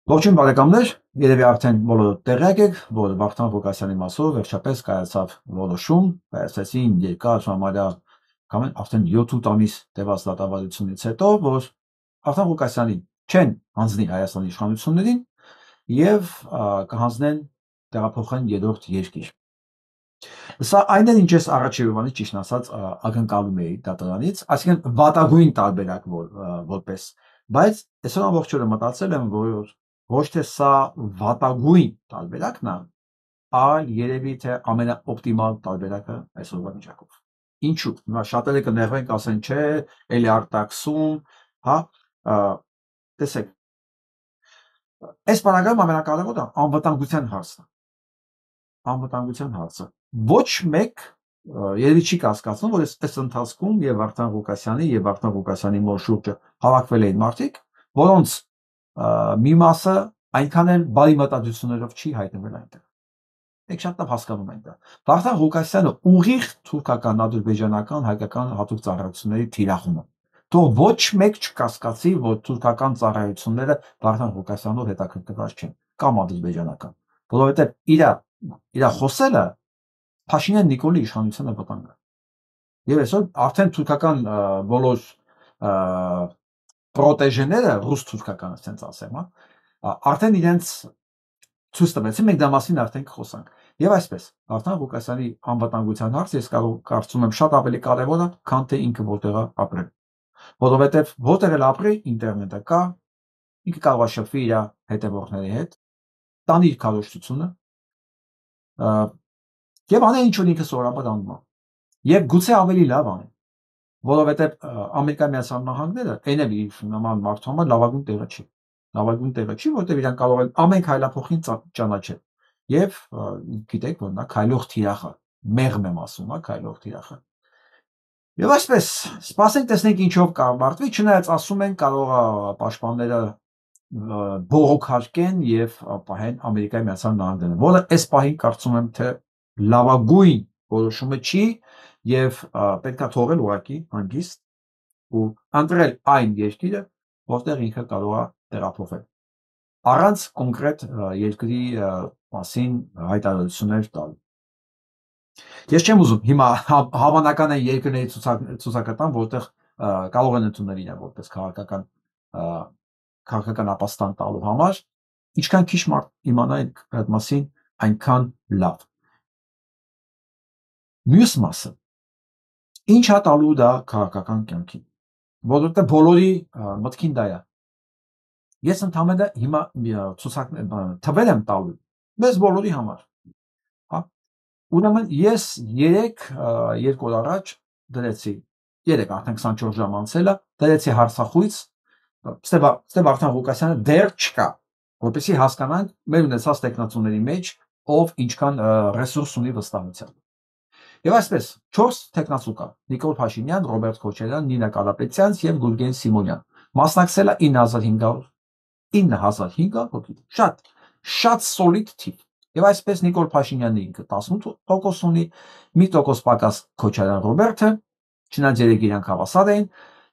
Ողջույն բարեկամներ, երևի արդեն բոլորը տեղյակ եք, որ Վախթանգ Ղուկասյանի մասով վերջապես կայացավ որոշում, կայացեցին երկար ժամանակ կամ արդեն 7-8 ամիս տևած դատավարությունից հետո, որ Վախթանգ Ղուկասյանին չեն հանձնի Հայաստանի իշխանություններին եւ կհանձնեն տեղափոխեն երրորդ երկիր։ Սա այն է, ինչ ես առաջի բանից ճիշտ ասած ակնկալում էի դատարանից, այսինքն վատագույն տարբերակ որպես, բայց այսօր ամբողջ օրը մտածել եմ, որ ոչ թե սա վատագույն տարբերակն է, այլ երևի թե ամենաօպտիմալ տարբերակը այսօրվա վիճակով։ Ինչու՞։ Հիմա շատերը կներվեն, կասեն, չէ, էլի արտաքսում, հա, տեսեք, այս բանական ամենակարևորը անվտանգության հարցն է։ Անվտանգության հարցը։ Ոչ մեկ երևի չի կասկածում, որ այս ընթացքում եւ Վախթանգ Ղուկասյանի եւ Վախթանգ Ղուկասյանի մոտ շուրջը հավաքվել էին մարդիկ, որոնց մի մասը այնքան էլ բարի մտածություններով չի հայտնվել այնտեղ։ Եք շատ լավ հասկանում եք դա։ Վախթանգ Ղուկասյանը ուղիղ թուրքական, ադրբեջանական, հայկական հատուկ ծառայությունների թիրախում է։ Թող ոչ մեկ չկասկածի, որ թուրքական ծառայությունները Վախթանգ Ղուկասյանով հետաքրքրված չեն, կամ ադրբեջանական, որովհետև իր խոսելը Փաշինյան Նիկոլի իշխանությանը վտանգ է։ Եվ այսօր արդեն թուրքական բոլոր պրոտեժեները, ռուս-թուրքական, ասենց ասեմ, արդեն իրենց ցույց տվեցին, մենք դա մասին արդեն կխոսանք։ Եվ այսպես, Վախթանգ Ղուկասյանի անվտանգության հարցը ես կարծում եմ շատ ավելի կարևոր է, քան թե ինքը որտեղ է ապրել։ Որովհետև որտեղ էլ ապրի, ինտերնետը կա, ինքը կարող է շփվի իր հետևորդների հետ, տանի իր քարոզչությունը, եւ անեն ինչ որ ինքը սովորաբար անում է։ Եվ գուցե ավելի լավ անեն, որովհետև Ամերիկայի Միացյալ Նահանգները այն էլ իր նման մարդու համար լավագույն տեղը չի։ Լավագույն տեղը չի, որտեղ իրան կարող են ամեն քայլափոխին ճանաչել։ Եվ գիտեք, որ նա քայլող թիրախ է, մեղմ եմ ասում, քայլող թիրախ է։ Եվ այսպես, սպասենք տեսնենք ինչով կավարտվի, չնայած ասում են կարող է պաշտպանները բողոքարկեն եւ պահեն Ամերիկայի Միացյալ Նահանգները, որը այս պահին կարծում եմ թե լավագույն որոշումը չի եւ պետքա թողել ուղակի հանգիստ ու ընտրել այն երկիրը, որտեղ ինքը կարող է տեղափոխվել առանց կոնկրետ երկրի մասին հայտարարություններ տալ։ Ես չեմ ուզում հիմա հավանական է երկրների ցուցակատան, որտեղ կարող են ընդունել իրեն որպես քաղաքական ապաստան տալու համար, ինչքան քիչ մարդ իմանա այդ մասին, այնքան լավ։ Մյուս մասը ինչ է տալու դա քաղաքական կյանքին, որովհետև բոլորի մտքին դա է։ Ես ընդհանրապես հիմա թվեր եմ տալու մեզ բոլորի համար, հա։ Ուրեմն ես 2 օր առաջ դրեցի, արդեն 24 ժամ անցել է, դրեցի հարցախույց, ստե Վախթանգ Ղուկասյանը դեռ չկա, որպեսզի հասկանանք մեր ունեցած տեխնացուների մեջ ով ինչքան ռեսուրս ունի վստահության։ Եվ այսպես 4 տեխնացու կա՝ Նիկոլ Փաշինյան, Ռոբերտ Քոչարյան, Նինա Կարապետյան եւ Գուրգեն Սիմոնյան։ Մասնակցել է 9500 հոգի, շատ սոլիդ թիվ։ Եվ այսպես Նիկոլ Փաշինյանը ինքը 18% ունի, 1% պակաս Քոչարյան Ռոբերտը, չնայած երեք իրանք հավասար էին,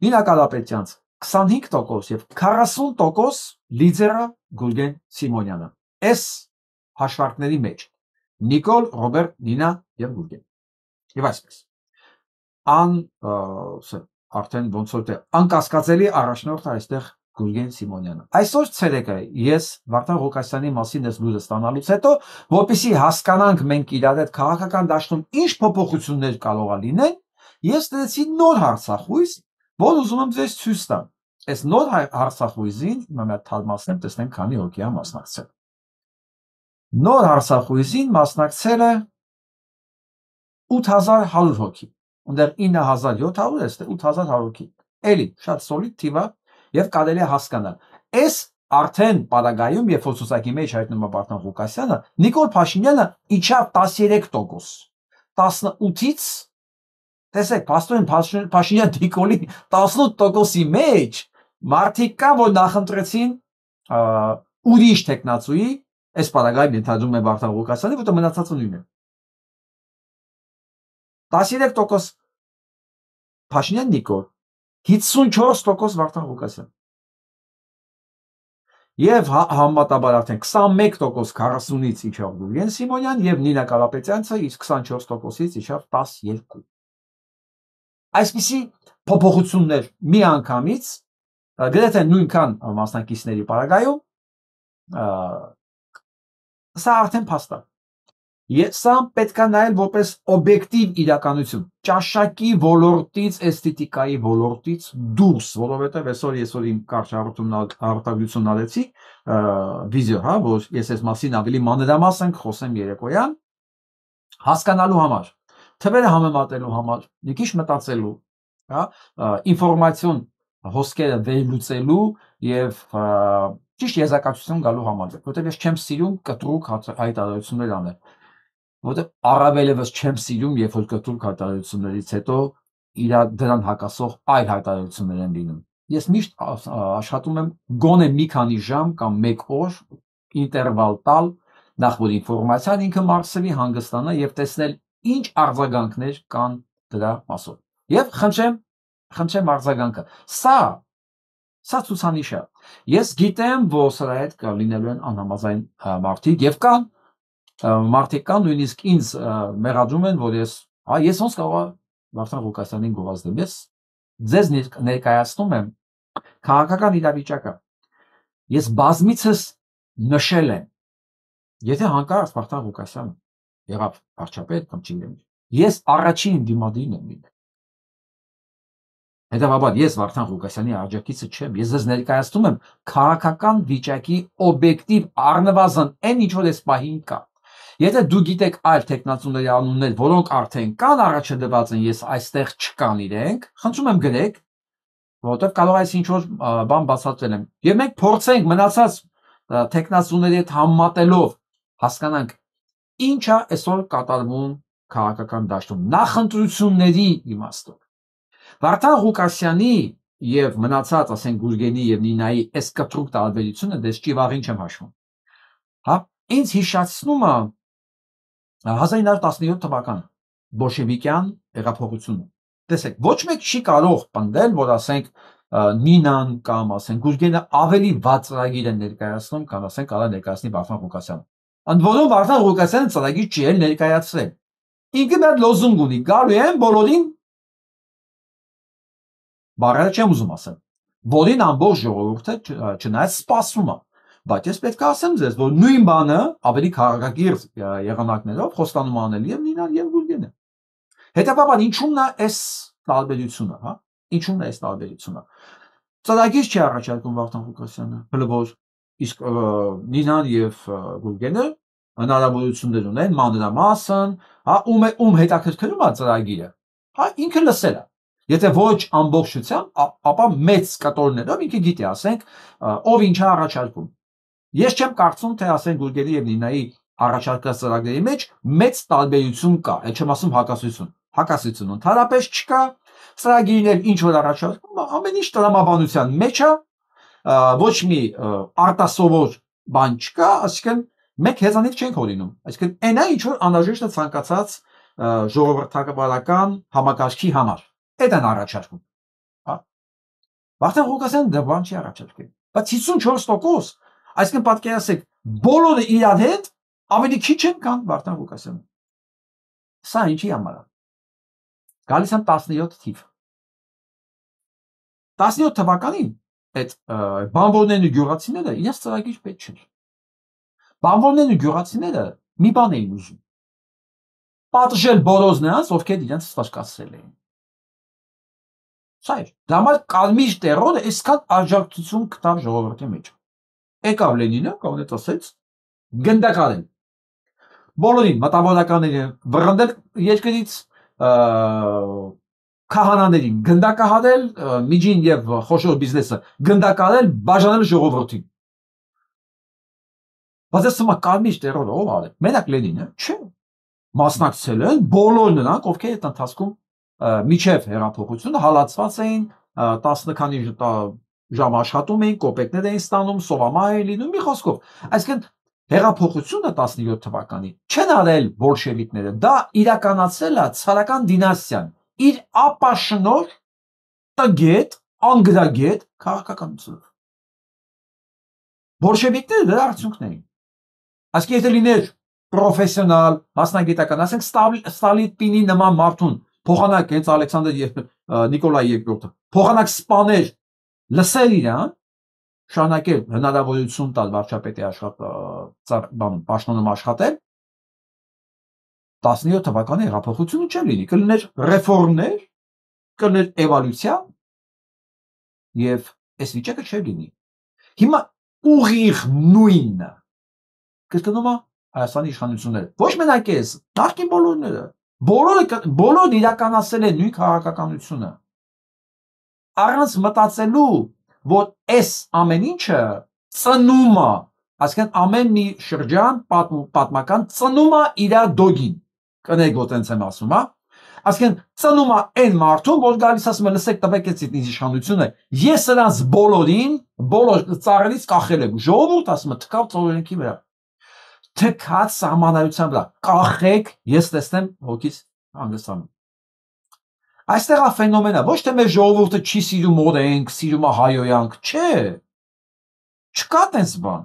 Նինա Կարապետյանց 25% եւ 40% լիդերը Գուրգեն Սիմոնյանը։ Այս հաշվարկների մեջ Նիկոլ, Ռոբերտ, Նինա եւ Գուրգեն։ Եվ այսպես արդեն ոնց որ անկասկածելի առաջնորդը այստեղ Գուրգեն Սիմոնյանը։ Այսօր ցերեկը ես Վախթանգ Ղուկասյանի մասին այս լուրը ստանալուց հետո, որպեսզի հասկանանք մենք իրար հետ քաղաքական դաշտում ինչ փոփոխություններ կարող է լինեն, ես դրեցի նոր հարցախույզ, որ ուզում եմ ձեզ ցույց տամ։ Այս նոր հարցախույզին հիմա թարմացնեմ, տեսնենք քանի հոգի է մասնակցել։ Նոր հարցախույզին մասնակցել է 8100 հոգի, ունդեր 9700 է, 8100 հոգի, էլի շատ սոլիդ թիվ է եւ կարելի է հասկանալ։ Այս արդեն պարագայում, երբ որ ցուցակի մեջ հայտնում է Վախթանգ Ղուկասյանը, Նիկոլ Փաշինյանը իջավ 13%, 18-ից, տեսեք, Պաստորեն Փաշինյան Նիկոլի 18%-ի մեջ մարդիկ կան, որ նախընտրեցին ուրիշ տեխնացուի, այս պարագայում ենթադրում է Վախթանգ Ղուկասյանի, որտեղ մնացածը նույնն է։ 13% Փաշինյան Նիկոլ, 54% Վախթանգ Ղուկասյան։ Եվ համեմատաբար արդեն 21% 40-ից իջավ Գուրգեն Սիմոնյան եւ Նինա Կարապետյանցը իսկ 24%-ից իջավ 12։ Այսպիսի փոփոխություններ միանգամից գրեթե նույնքան մասնակիցների պարագայում սա արդեն փաստ է։ Սա պետք է նայել որպես օբյեկտիվ իրականություն, ճաշակի ոլորտից, էսթետիկայի ոլորտից դուրս, որովհետև այսօր ես որ իմ կարճ հաղորդագրությունն արեցի, վիդեո, հա, որ ես այս մասին ավելի մանրամասն խոսեմ երեկոյան, հասկանալու համար, թվերը համեմատելու համար, մի քիչ մտածելու, հա, ինֆորմացիոն հոսքերը վերլուծելու եւ ճիշտ եզրակացություն գալու համար, որովհետև ես չեմ սիրում կտրուկ հայտարարություններ անել, որովհետև առավելևս չեմ սիրում, երբ որ կտրուկ հայտարարություններից հետո դրան հակասող այլ հայտարարություններ են լինում։ Ես միշտ աշխատում եմ գոնե մի քանի ժամ կամ 1 օր ինտերվալ տալ, նախ որ ինֆորմացիան ինքը մարսելի հանգստանա եւ տեսնել ինչ արձագանքներ կան դրա մասով։ Եվ խնդրեմ արձագանքը։ Սա ցուցանիշ է։ Ես գիտեմ, որ սրա հետ կլինելու են անհամաձայն մարդիկ եւ կան մարդիկ կան նույնիսկ ինձ մեղադրում են, որ ես ոնց կարող եմ Վարդան Ղուկասյանին գովազդեմ։ Ես ձեզ ներկայացնում եմ քաղաքական իրավիճակը։ Ես բազմիցս նշել եմ, եթե հանկարծ Վարդան Ղուկասյանը եղավ վարչապետ կամ չգիտեմ, ես առաջին դիմադին եմ լինել։ Հետևաբար ես Վարդան Ղուկասյանի աջակիցը չեմ, ես ձեզ ներկայացնում եմ քաղաքական վիճակի օբյեկտիվ առնվազն այն ինչ որ այս պահին կա։ Եթե դու գիտեք այլ տեխնացուների անուններ, որոնք արդեն կան առաջը դված են, ես այստեղ չկան իրենք, խնդրում եմ գրեք, որովհետև կարող է ինչ որ բան բացատրել եմ։ Եվ մենք փորձենք մնացած տեխնացուների հետ համեմատելով հասկանանք ինչ է այսօր կատարվում քաղաքական դաշտում նախընտրությունների իմաստով։ Վարդան Ղուկասյանի եւ մնացած, ասենք Գուրգենի եւ Նինայի այս կտրուկ տարբերությունը դες ճիվաղին չեմ հաշվում։ Հա, ինձ հիշացնում է 1917 թվականը բոլշևիկյան հեղափոխությունը։ Տեսեք, ոչ մեկ չի կարող պնդել, որ ասենք Նինան կամ ասենք Գուրգենը ավելի վատ ծրագիր են ներկայացնում, կամ ասենք կարա ներկայացնի Վարդան Ղուկասյանը։ Ընդ որում Վարդան Ղուկասյանը ծրագիր չի էլ ներկայացրել։ Ինքը մի հատ լոզունգ ունի, գալու են բոլորին բառերը չեմ ուզում ասել, որին ամբողջ ժողովուրդը չնայած սպասում է, բայց ես պետք է ասեմ ձեզ, որ նույն բանը ավելի քաղաքակիրթ եղանակներով խոստանում անել եւ Նինան եւ Գուրգենը։ Հետևաբար ինչու՞մն է այս տարբերությունը, հա? Ինչու՞մն է այս տարբերությունը։ Ծրագիր չի առաջարկում Վարդան Ղուկասյանը, հələ որ իսկ Նինան եւ Գուրգենը հնարավորություններ ունեն մանրամասն, հա, ում հետաքրքրում է ծրագիրը, հա, ինքը լսել է։ Եթե ոչ ամբողջությամբ, ապա մեծ կտորներով ինքը գիտի, ասենք, ով ինչ է առաջարկում։ Ես չեմ կարծում, թե ասենք Գուրգենի եւ Նինայի առաջարկած ծրագրերի մեջ մեծ տարբերություն կա, այլ չեմ ասում հակասություն։ Հակասություն ընդհանրապես չկա, ծրագիրն էլ ինչ որ առաջարկում, ամեն ինչ տրամաբանության մեջ է, ոչ մի արտասովոր բան չկա, այսինքն մենք հեծանիվ չենք հորինում։ Այսինքն այնա ինչ որ անհրաժեշտ է ցանկացած ժողովրդական համակարգի համար։ Այդ են առաջարկում, հա։ Վարդան Ղուկասյանը դա բան չի առաջարկել, բայց 54%, այսինքն պատկերացրեք, բոլորը իրար հետ ավելի քիչ են, քան Վարդան Ղուկասյանը։ Սա ինչի համար է։ Գալիս եմ 17 թիվ։ 17 թվականին այդ բանվորներն ու գյուղացիները իրենց ծրագիր պետք չէր։ Բանվորներն ու գյուղացիները մի բան էին ուզում։ Պատժել բոլոր նրանց, ովքեր իրենց ստաշկացրել էին։ Սա էր։ Դա համար Կարմիր տերորը այսքան աջակցություն գտավ ժողովրդի մեջ։ Եկավ Լենինը, կանոնից ասեց, գնդակարել։ Բոլորին մտավորականներին վռնդել երկրից, քահանաներին գնդակահարել, միջին եւ խոշոր բիզնեսը գնդակարել, բաժանել ժողովրդին։ Բայց այս թվում է Կարմիր տերորը ով արել։ Մենակ Լենինը, չէ։ Մասնակցել են բոլոր նրանք, ովքեր այդ ընթացքում միջև հեղափոխությունը հալածված էին, 10 քանի ժամ աշխատում էին, կոպեկներ էին ստանում, սովամահ էին լինում, մի խոսքով։ Այսինքն հեղափոխությունը 17 թվականի չեն արել բոլշևիկները, դա իրականացել է ցարական դինաստիան իր ապաշնոր տգետ, անգրագետ քաղաքականությունով։ Բոլշևիկները դրա արդյունքն էին։ Այսինքն եթե լիներ պրոֆեսիոնալ, մասնագիտական, ասենք Ստալինի նման մարդուն փոխանակ հենց Ալեքսանդր Նիկոլայ II-ը փոխանակ սպաներ, լսել իրան, շարունակել հնարավորություն տալ վարչապետի պաշտոնում աշխատել, 17 թվականի հեղափոխությունը չէր լինի, կլիներ ռեֆորմներ, կլիներ էվոլյուցիա եւ այս վիճակը չէր լինի։ Հիմա ուղիղ նույնը կրկնում է Հայաստանի իշխանությունները։ Ոչ մենակ էս, նախկին բոլորները, բոլորն իրականացել են նույն քաղաքականությունը։ Առանց մտածելու, որ այս ամեն ինչը ծնում է, այսինքն ամեն մի շրջան պատմական ծնում է իր դոգին։ Կներեք, որ տենց եմ ասում, հա։ Այսինքն ծնում է այն մարդուն, որ գալիս ասում է, լսեք, տվեք այս իշխանությունը, ես նրանց բոլորին, բոլոր ծառերից կախել եմ։ Ժողովուրդ ասում է, թքավ ծորենքի վրա։ Թքած սահմանադրության վրա, կախեք, ես տեսնեմ հոգիս հանգստանում։ Այստեղ է ֆենոմենը, ոչ թե մեր ժողովուրդը չի սիրում օրենք, սիրում է հայոյանք, չէ։ Չկա տենց բան։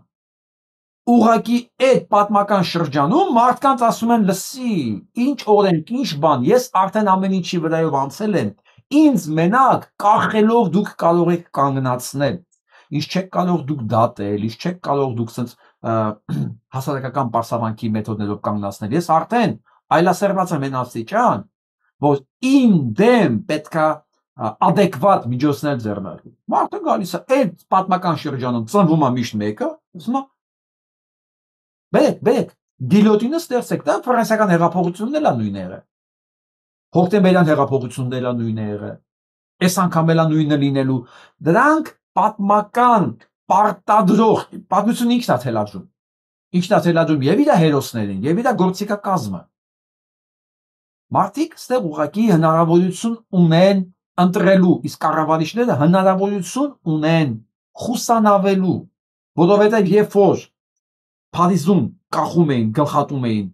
Ուղղակի այդ պատմական շրջանում մարդկանց ասում են, լսի, ինչ օրենք, ինչ բան, ես արդեն ամեն ինչի վրայով անցել եմ, ինձ մենակ կախելով դուք կարող եք կանգնացնել, ինչ չեք կարող դուք դատել, ինչ չեք կարող դուք սենց հասարակական պարսավանքի մեթոդներով կանգնացնել, ես արդեն այլասերված եմ այն աստիճան, որ իմ դեմ պետքա adekvat միջոցներ ձեռնարկել։ Մարդը գալիս է այդ պատմական շրջանում ծնվում է միշտ մեկը, ասում է բերեք, գիլյոտինը ստեղծեք, դա ֆրանսիական հեղափոխությունն էլ է նույնը եղել։ Հոկտեմբերյան հեղափոխությունն էլ է նույնը եղել։ Այս անգամ էլ է նույնը լինելու։ Դրանք պատմական պարտադրող, պատմությունը ինքն է թելադրում։ Ինչն է թելադրում եւ իր հերոսներին, եւ իր գործիքակազմը։ Մարդիկ ստեղ ուղղակի հնարավորություն ունեն ընտրելու, իսկ կառավարիչները հնարավորություն ունեն խուսանավելու, որովհետև երբ որ Փարիզում կախում էին, գլխատում էին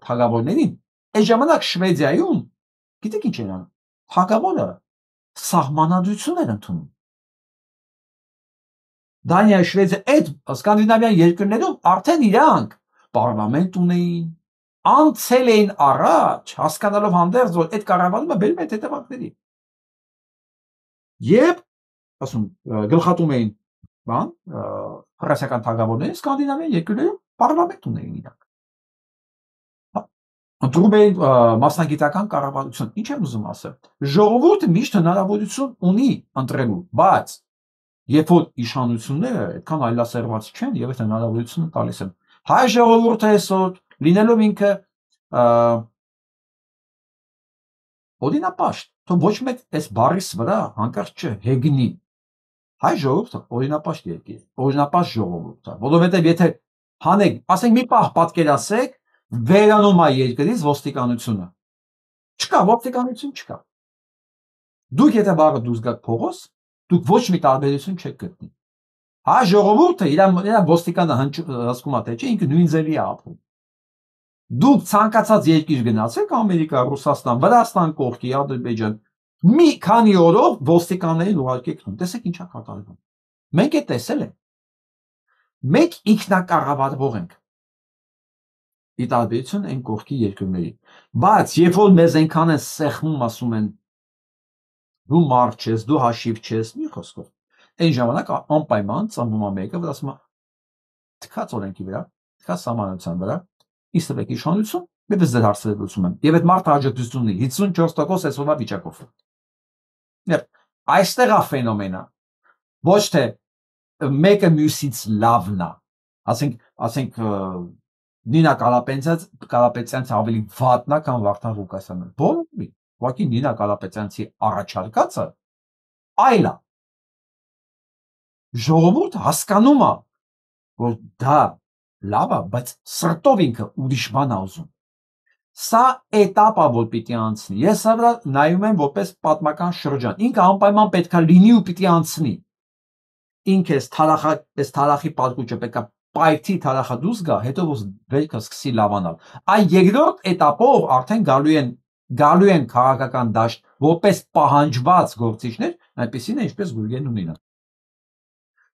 թագավորներին, այդ ժամանակ Շվեդիայում, գիտեք ինչ են անում, թագավորը սահմանադրություն էր ընդունում։ Դանիա, Շվեդիա, այդ սկանդինավյան երկրներում արդեն իրանք պարլամենտ ունեին, անցել էին առաջ, հասկանալով հանդերձ, որ այդ կառավարումը բերում է հետևանքների։ Եվ, ասում, գլխատում էին ֆրանսիական թագավորներին, սկանդինավյան երկրներում պարլամենտ ունեին իրանք։ Ընտրում էին մասնագիտական կառավարություն։ Ինչ եմ ուզում ասել։ Ժողովուրդը միշտ հնարավորություն ունի ընտրելու, բայց երբ որ իշխանությունները այդքան այլասերված չեն եւ այդ հնարավորությունը տալիս են։ Հայ ժողովուրդը այսօր լինելով ինքը օրինապաշտ, թող ոչ մեկ այս բառիս վրա հանկարծ չհեգնի։ Հայ ժողովուրդը օրինապաշտ երկիր, օրինապաշտ ժողովուրդ է, որովհետեւ եթե հանեք, ասենք մի պահ պատկերացեք, վերանում է երկրից ոստիկանությունը։ Չկա, ոստիկանություն չկա։ Դուք եթե բառը դուրս գաք փողոց, դուք ոչ մի տարբերություն չեք գտնի։ Հայ ժողովուրդը իր ոստիկանը հսկում է թե չէ, ինքը նույն ձևի է ապրում։ Դուք ցանկացած երկիր գնացեք, Ամերիկա, Ռուսաստան, Վրաստան կողքի, Ադրբեջան, մի քանի օրով ոստիկաններին ուղարկեք տուն։ Տեսեք ինչա կատարվում։ Մենք է տեսել ենք։ Մենք ինքնակառավարվող ենք։ Ի տարբերություն այն կողքի երկրների։ Բայց երբ որ մեզ այնքան են սեղմում, ասում են դու մարդ չես, դու հաշիվ չես, մի խոսքով։ Այն ժամանակ անպայման ծնվում է մեկը, որ ասում է թքած օրենքի վրա, թքած սահմանության վրա, իսկ տվեք իշխանություն, եւ ես ձեր հարցերը լուծում եմ։ Եվ այդ մարդը աջակցություն ունի 54% այսօրվա վիճակով։ Այստեղ է ֆենոմենը։ Ոչ թե մեկը մյուսից լավն է։ Ասենք Նինա Կարապետյանցը ավելի վատն է, քան Վարդան Ղուկասյանը։ Բոլորի, ուղղակի Նինա Կարապետյանցի առաջարկածը այլ է։ Ժողովուրդը հասկանում է, որ դա լավ է, բայց սրտով ինքը ուրիշ բան է ուզում։ Սա էտապ է, որ պիտի անցնի։ Ես սա վրա նայում եմ որպես պատմական շրջան։ Ինքը անպայման պետք է լինի ու պիտի անցնի։ Ինքը այս թարախի պատկուճը պետք է պայթի թարախը դուրս գա, հետո որ վերքը սկսի լավանալ։ Այն երկրորդ էտապով արդեն գալու են քաղաքական դաշտ որպես պահանջված գործիչներ, այնպեսին է ինչպես Գուրգենն ունին։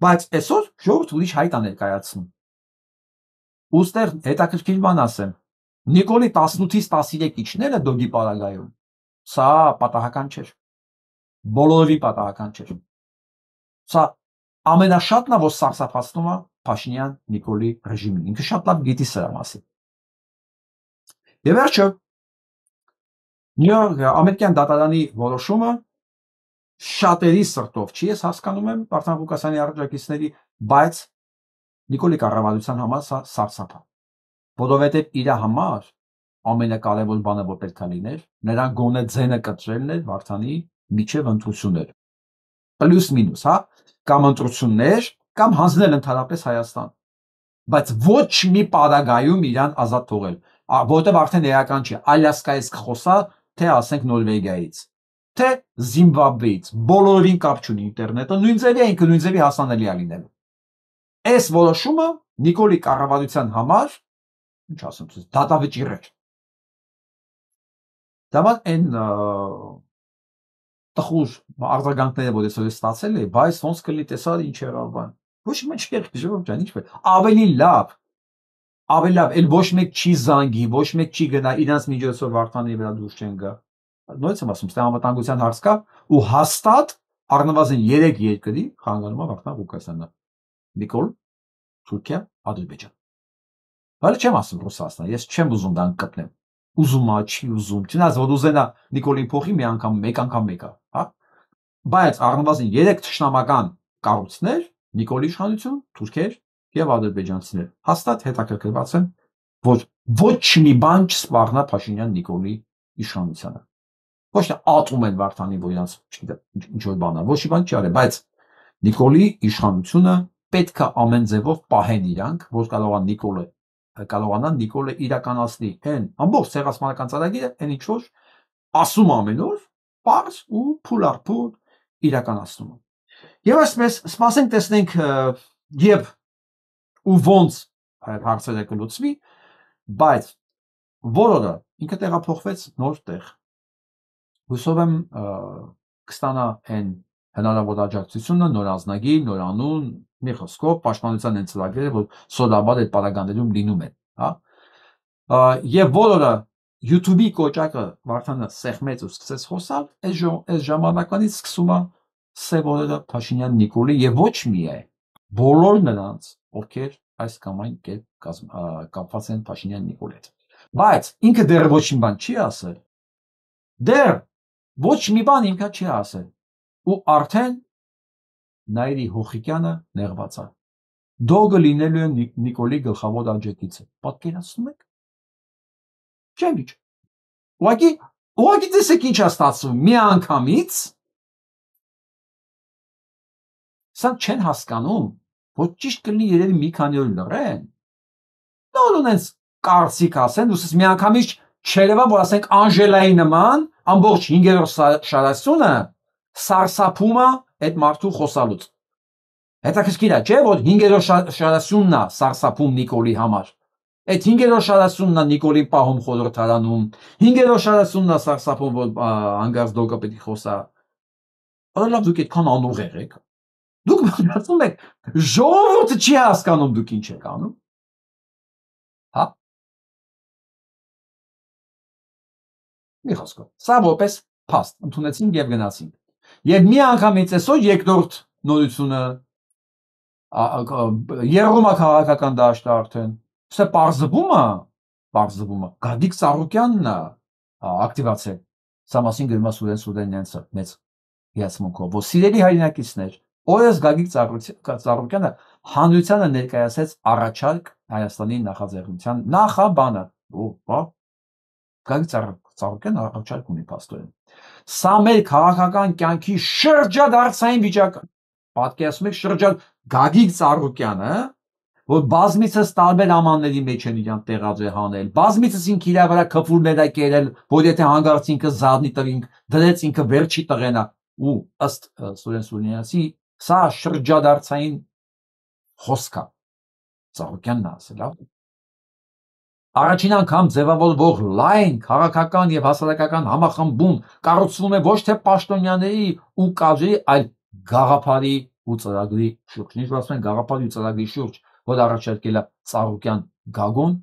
Բայց այսօր ժողովուրդ ուրիշ հայտ է ներկայացնում։ Ուստեղ հետաքրքիր բան ասեմ։ Նիկոլի 18-ից 13 իջները դոգի պարագայում։ Սա պատահական չէր։ Բոլորովին պատահական չէր։ Սա ամենաշատն է, որ սարսափացնում է Փաշինյան Նիկոլի ռեժիմին։ Ինքը շատ լավ գիտի սրա մասին։ Եվ վերջը ամերիկյան դատարանի որոշումը շատերի սրտով չի, ես հասկանում եմ Վարդան Ղուկասյանի արձակիցների, բայց Նիկոլի կառավարության համար սա սարսափ է, որովհետև իր համար ամենակարևոր բանը որ պետք է լիներ, նրան գոնե ձենը կտրելն էր Վարդանի միջև ընտրություններ, պլյուս մինուս, հա, կամ ընտրություններ, կամ հանձնել ընդհանրապես Հայաստան, բայց ոչ մի պարագայում իրան ազատ թողել, որովհետև արդեն էական չի, Ալյասկայից կխոսա, թե ասենք Նորվեգիայից, թե Զիմբաբվեից, բոլորին կապ չունի ինտերնետը, նույն ձևի է, ինքը նույն ձևի հասանելի է լինելու։ Այս որոշումը Նիկոլի կառավարության համար, ինչ ասեմ, դատավճիռ էր։ Դամա այն տխուր արձագանքները, որ այսօր ստացել է, բայց ոնց կլինի տեսար ինչ եղավ բան։ Ոչ մի չէ, ժողովուրդ ջան, ինչ է։ Ավելի լավ, էլ ոչ մեկ չի զանգի, ոչ մեկ չի գնա իրանց միջոցով Վարդանի վրա դուրս չեն գա։ Նույնիսկ եմ ասում, ստե անվտանգության հարց կա ու հաստատ առնվազն 3 երկրի խանգարում է Վարդան Ղուկասյանը։ Նիկոլ, Թուրքիա, Ադրբեջան։ Բայց չեմ ասում Ռուսաստան, ես չեմ ուզում դան գտնեմ։ Ուզում է, չի ուզում, չնայած որ ուզենա Նիկոլին փոխի մի անգամ, մեկ անգամ, հա։ Բայց առնվազն 3 թշնամական կառույցներ, Նիկոլի իշխանություն, թուրքեր եւ ադրբեջանցիներ, հաստատ հետաքրքրված են, որ ոչ մի բան չսպառնա Փաշինյան Նիկոլի իշխանությանը։ Ոչ թե ատում են Վարդանի, որ իրանց ինչ որ բան է, ոչ մի բան չի արել, բայց Նիկոլի իշխանությունը պետք է ամեն ձևով պահեն իրանք, որ կարողանա Նիկոլը իրականացնի այն ամբողջ ցեղասպանական ծրագիրը, այն ինչ որ ասում ամեն օր, պարզ ու փուլ առ փուլ իրականացնում։ Եվ այսպես սպասենք տեսնենք եւ ու ոնց այդ հարցերը կլուծվի, բայց որը ինքը տեղափոխվեց նոր տեղ։ Հուսով եմ կստանա այն հնարավոր աջակցությունը, նոր ազնագիր, նոր անուն, մի խոսքով պաշտպանության այն ծրագրերը, որ սովորաբար այդ պարագաներում լինում են, հա։ Եվ որը YouTube-ի կոճակը Վարդանը սեղմեց ու սկսեց խոսալ, այս ժամանակվանից սկսում է սևորելը Փաշինյան Նիկոլի եւ ոչ միայն բոլոր նրանց, ովքեր այս կամ այն կերպ կապված են Փաշինյան Նիկոլի հետ։ Բայց ինքը դեռ ոչ մի բան չի ասել։ Դեռ ոչ մի բան ինքը չի ասել։ Ու արդեն Նայիրի Հոխիկյանը նեղված է։ Դոգը լինելու է Նիկոլի գլխավոր աջակիցը։ Պատկերացնում եք։ Չեմ իջ։ Ուղղակի տեսեք ինչ է ստացվում։ Մի անգամից սա չեն հասկանում, որ ճիշտ կլինի երևի մի քանի օր լռեն։ Նոր ունենց կարծիք ասեն, ուսից մի անգամից չերևա, որ ասենք Անժելայի նման ամբողջ 5-րդ շարասյունը սարսափում է այդ մարդու խոսալուց։ Հետաքրքիր է, չէ՞, որ 5-րդ շարասյունն է սարսափում Նիկոլի համար։ Այդ 5-րդ շարասյունն է Նիկոլին պահում խորհրդարանում, 5-րդ շարասյունն է սարսափում, որ հանգած դոգը պետք է խոսա։ Լավ, դուք այդքան անուղեղ եք։ Դուք մտածում եք, ժողովուրդը չի հասկանում դուք ինչ եք անում։ Հա։ Մի խոսքով, սա որպես փաստ ընդունեցինք եւ գնացինք։ Եվ մի անգամից այսօր երկրորդ նորությունը երրում է քաղաքական դաշտը արդեն։ Սա պարզվում է, Գագիկ Ծառուկյանն է ակտիվացել։ Սա մասին գրում է Սուրեն Սուրենյանցը մեծ հիացմունքով, որ սիրելի հայրենակիցներ, օրս Գագիկ Ծառուկյանը հանրությանը ներկայացրեց առաջարկ Հայաստանի նախաձեռնության նախաբանը։ Գագիկ Ծառուկյանը առաջարկ ունի փաստորեն։ Սա մեր քաղաքական կյանքի շրջադարձային վիճակը։ Պատկերացնում եք Գագիկ Ծառուկյանը, որ բազմիցս տարբեր ամանների մեջ են իրան տեղադրել հանել, բազմիցս ինքը իր վրա քֆուրներ է կերել, որ եթե հանգարց ինքը զարնի տվինք, դրեց ինքը վերջի տղենա, ու ըստ Սուրեն Սուրենյանցի սա շրջադարձային խոսք է։ Ծառուկյանն է ասել, լավ։ Առաջին անգամ ձևավորվող լայն քաղաքական եւ հասարակական համախմբում կառուցվում է ոչ թե պաշտոնյաների ու կադրի, այլ գաղափարի ու ծրագրի շուրջ։ Ինչ որ ասում են գաղափարի ու ծրագրի շուրջ, որ առաջարկել է Ծառուկյան Գագոն,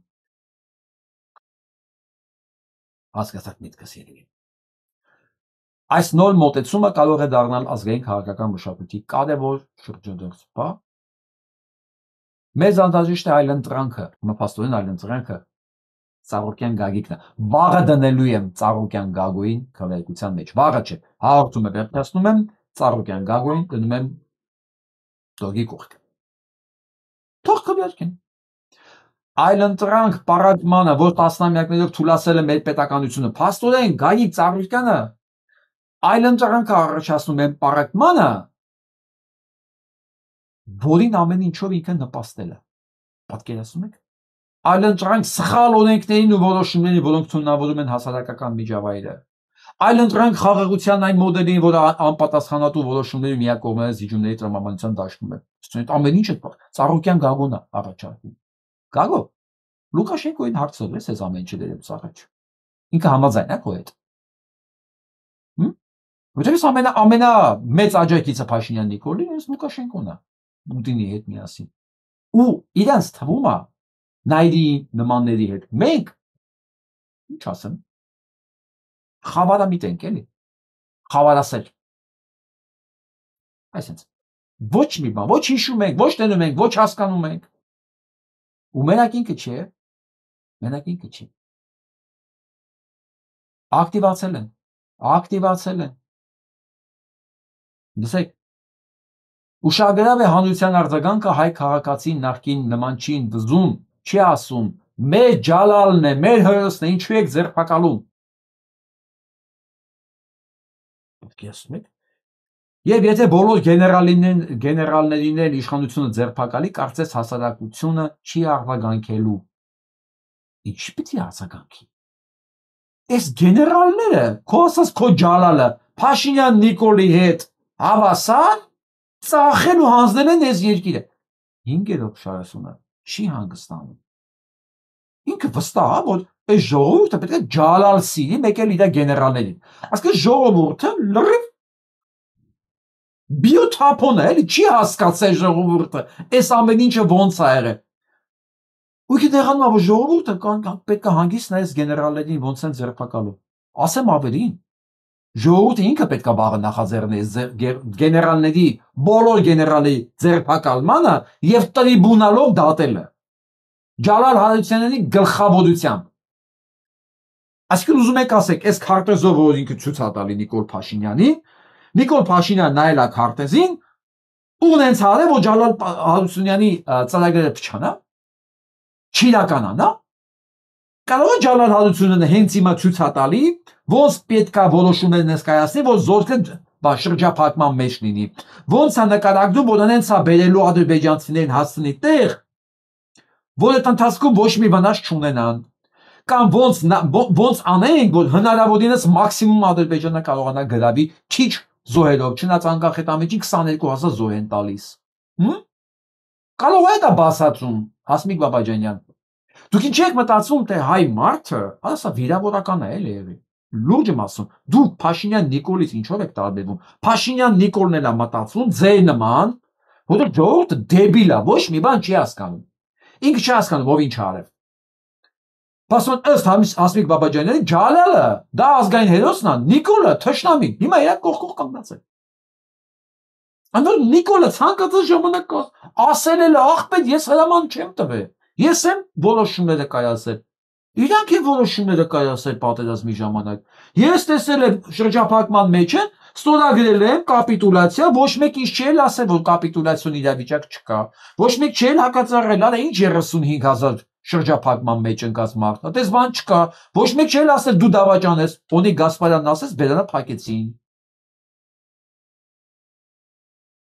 հասկացաք միտքս երևի։ Այս նոր մոտեցումը կարող է դառնալ ազգային քաղաքական մշակույթի կարևոր շրջադարձ։ Մեզ անհրաժեշտ է այլընտրանքը, փաստորեն այլընտրանքը Ծառուկյան Գագիկն է։ Վաղը դնելու եմ Ծառուկյան Գագոյին քվեարկության մեջ։ Վաղը չէ, հաղորդումը վերջացնում եմ, Ծառուկյան Գագոյին դնում եմ դոգի կողքը։ Թող քվեարկեն։ Այլընտրանք պարագմանը, որ տասնամյակներով թուլացել է մեր պետականությունը, փաստորեն Գագիկ Ծառուկյանը այլընտրանքը առաջացնում են պարագմանը, որին ամեն ինչով ինքը նպաստել է։ Պատկերացնում եք։ Այլընտրանք սխալ օրենքներին ու որոշումներին, որոնք թունավորում են հասարակական միջավայրը։ Այլընտրանք խաղաղության այն մոդելին, որը անպատասխանատու որոշումների միակողմանի զիջումների տրամաբանության դաշտում է։ Այդ ամեն ինչը Ծառուկյան Գագոն է առաջարկում։ Գագո, Լուկաշենկոին հարցրել ես այս ամեն ինչը դերևս առաջ։ Ինքը համաձայն է քո հետ։ Որտեղից ամենամեծ աջակիցը Փաշինյան Նիկոլի այս Լուկաշենկոն է, Պուտինի հետ միասին։ Ու իրանց թվում է նայրի նմանների հետ մենք ինչ ասեմ, խավարամիտ ենք էլի, խավարասեր։ Այսինքն ոչ մի բան, ոչ հիշում ենք, ոչ տենում ենք, ոչ հասկանում ենք։ Ու մենակ ինքը չէ, մենակ ինքը չի։ Ակտիվացել են։ Լսեք, ուշագրավ է հանրության արձագանքը հայ քաղաքացին նախկին նման չի վզում, չի ասում, մեր ջալալն է, մեր հերոսն է, ինչու եք ձերբակալում։ Պատկերացնում եք։ Եվ եթե բոլոր գեներալներին էլ իշխանությունը ձերբակալի, կարծես հասարակությունը չի արձագանքելու։ Ինչ պիտի արձագանքի։ Այս գեներալները, քո ասած քո ջալալը, Փաշինյան Նիկոլի հետ հավասար ծախել ու հանձնել են այս երկիրը։ 5-րդ շարասունը չի հանգստանում։ Ինքը վստահ է, որ այս ժողովուրդը պետք է ջալալ սիրի, մեկ էլ իր գեներալներին։ Այսինքն ժողովուրդը լրիվ բիոթափոն է, էլի չի հասկացել ժողովուրդը, այս ամեն ինչը ոնց է եղել։ Ու դեղանում է, որ ժողովուրդը պետք է հանգիստ նայես գեներալներին ոնց են ձերբակալում։ Ասեմ ավելին, ժողովուրդը ինքը պետք է վաղը նախաձեռնի գեներալների, բոլոր գեներալների ձերբակալմանը եւ տրիբունալով դատելը։ Ջալալ Հարությունյանի գլխավորությամբ։ Այսինքն ուզում եք ասեք, այս քարտեզով որ ինքը ցույց է տալի Նիկոլ Փաշինյանին, Նիկոլ Փաշինյանը նայել է քարտեզին, ու նենց արել, որ Ջալալ Հարությունյանի ծրագրերը փչանա, չիրականանա։ Կարող է Ջալալ Հարությունյանը հենց հիմա ցույց է տալի, ոնց պետք է որոշումներ ներկայացնի, որ զորքը շրջափակման մեջ լինի։ Ոնց է նկարագրում, որ նենց է բերելու ադրբեջանցիներին հասցնի տեղ, որ այդ ընթացքում ոչ մի վնաս չունենան։ Կամ ոնց անենք, որ հնարավորինս մաքսիմում Ադրբեջանը կարողանա գրավի քիչ զոհերով, չնայած անկախ այդ ամենի 22,000 զոհ են տալիս։ Կարող է դա բացատրում Հասմիկ Բաբաջանյան։ Դուք ինչ եք մտածում, թե հայ մարդը, ասա վիրավորական է էլի։ Լուրջ եմ ասում, դուք Փաշինյան Նիկոլից ինչով եք տարբերվում։ Փաշինյան Նիկոլն էլ է մտածում ձեր նման, որ ժողովուրդը դեբիլ է, ոչ մի բան չի հասկանում։ Ինքը չի հասկանում, ով ինչ արել։ Բասոն ըստ Հասմիկ Բաբաջանյանի Ջալալը, դա ազգային հերոսն է, Նիկոլը թշնամին։ Հիմա իրար կողքով կանգնած է։ Անոր Նիկոլը ցանկացած ժամանակ ասել է, աղբետ, ես հրաման չեմ տվել։ Ես եմ որոշումները կայացել։ Իրանք են որոշումները կայացել պատերազմի ժամանակ։ Ես տեսել եմ շրջափակման մեջ են, ստորագրել եմ կապիտուլյացիա, ոչ մեկ ինչ չի ասել, որ կապիտուլյացիոն իրավիճակ չկա։ Ոչ մեկ չի հակածառել, արա ինչ 35,000 շրջափակման մեջ ընկած մարդ։ Այդպես բան չկա։ Ոչ մեկ չի ասել դու դավաճան ես, Օնիկ Գասպարյանն ասես, բերանը փակեցին։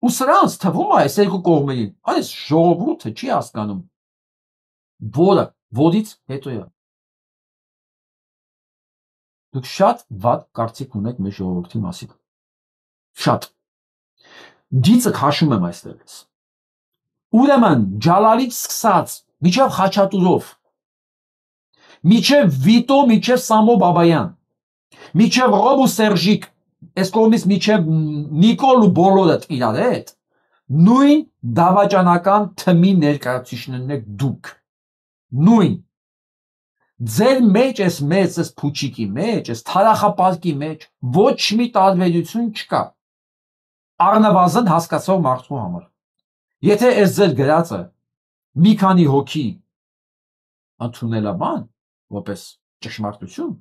Ու սրանց թվում է այս երկու կողմերին, այս ժողովուրդը չի հասկանում, որը որից հետո է։ Դուք շատ վատ կարծիք ունեք մեր ժողովրդի մասին։ Շատ։ Գիծը քաշում եմ այստեղից։ Ուրեմն Ջալալից սկսած, միջև Խաչատուրով, միջև Վիտո, միջև Սամո Բաբայան, միջև Ռոբ ու Սերժիկ, այս կողմից միջև Նիկոլ ու բոլորը իրար հետ, նույն դավաճանական թմի ներկայացուցիչներն եք դուք, նույն ձեր մեջ էս մեծ էս փուչիկի մեջ, էս թարախապատկի մեջ ոչ մի տարբերություն չկա, առնվազն հասկացող մարդու համար, եթե էս ձեր գրածը մի քանի հոգի ընդունել է բան, որպես ճշմարտություն,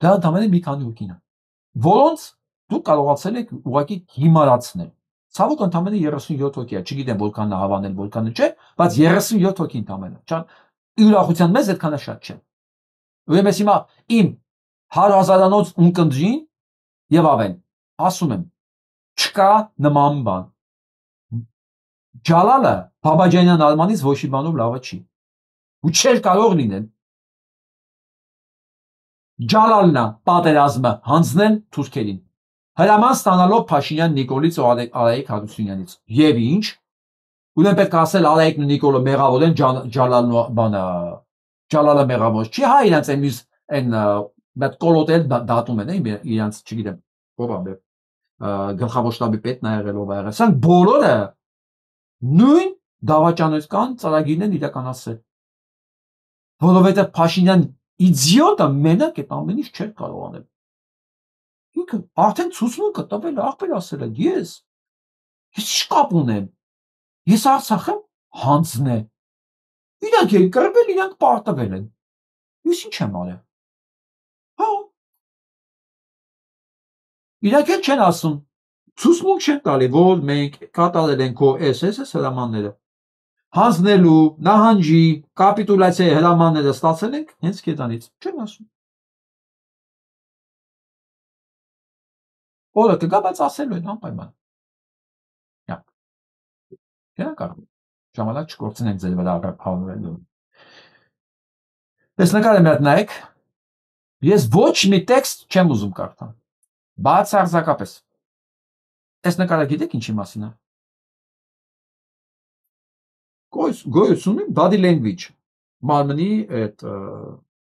դա ընդամենը մի քանի հոգին է, որոնց դուք կարողացել եք ուղղակի հիմարացնել, ցավոք ընդամենը 37 հոգի է, չգիտեմ որքանն է հավանել, որքանը չէ, բայց 37 հոգի ընդամենը, ուրախության մեզ այդքանը շատ չէ, ուրեմն հիմա իմ 100,000-անոց ունկնդրին եւ ավեն, ասում եմ, չկա նման բան, Ջալալը Բաբաջանյան Արմանից ոչ մի բանով լավը չի, ու չէր կարող լինել, Ջալալն է պատերազմը հանձնել թուրքերին, հրաման ստանալով Փաշինյան Նիկոլից ու Արայիկ Հարությունյանից, եւ ինչ, ուրեմն պետք է ասել Արայիկն ու Նիկոլը մեղավոր են, Ջալալը մեղավոր չի, հա իրանց այն այդ կոլոտել դատում են, իրանց չգիտեմ, ով է գլխավոր շտաբի պետն ա եղել, ով ա եղել, սրանք բոլորը նույն դավաճանական ծրագիրն են իրականացրել, որովհետեւ Փաշինյան իձիոտը մենակ այդ ամեն ինչ չէր կարող անել, ինքը արդեն ցուցմունքը տվել է, ախպեր ասել է, ես շկապ ունեմ, ես Արցախը հանձնել, իրանք են կռվել, իրանք պարտվել են, ես ինչ եմ արել, հա, իրանք էլ չեն ասում, ցուցմունք չեն տալի, որ մենք կատարել ենք քո այս հրամանները, հանձնելու, նահանջի, կապիտուլյացիայի հրամանները ստացել ենք հենց քեզանից, չեն ասում, օրը կգա, բայց ասելու են անպայման, չեն կարող, ժամանակ չկործնենք ձեր վրա հավնվելու, այս նկարը մի հատ նայեք, ես ոչ մի տեքստ չեմ ուզում կարդալ, բացարձակապես, այս նկարը գիտեք ինչի մասին է, գոյություն body language, մարմնի այդ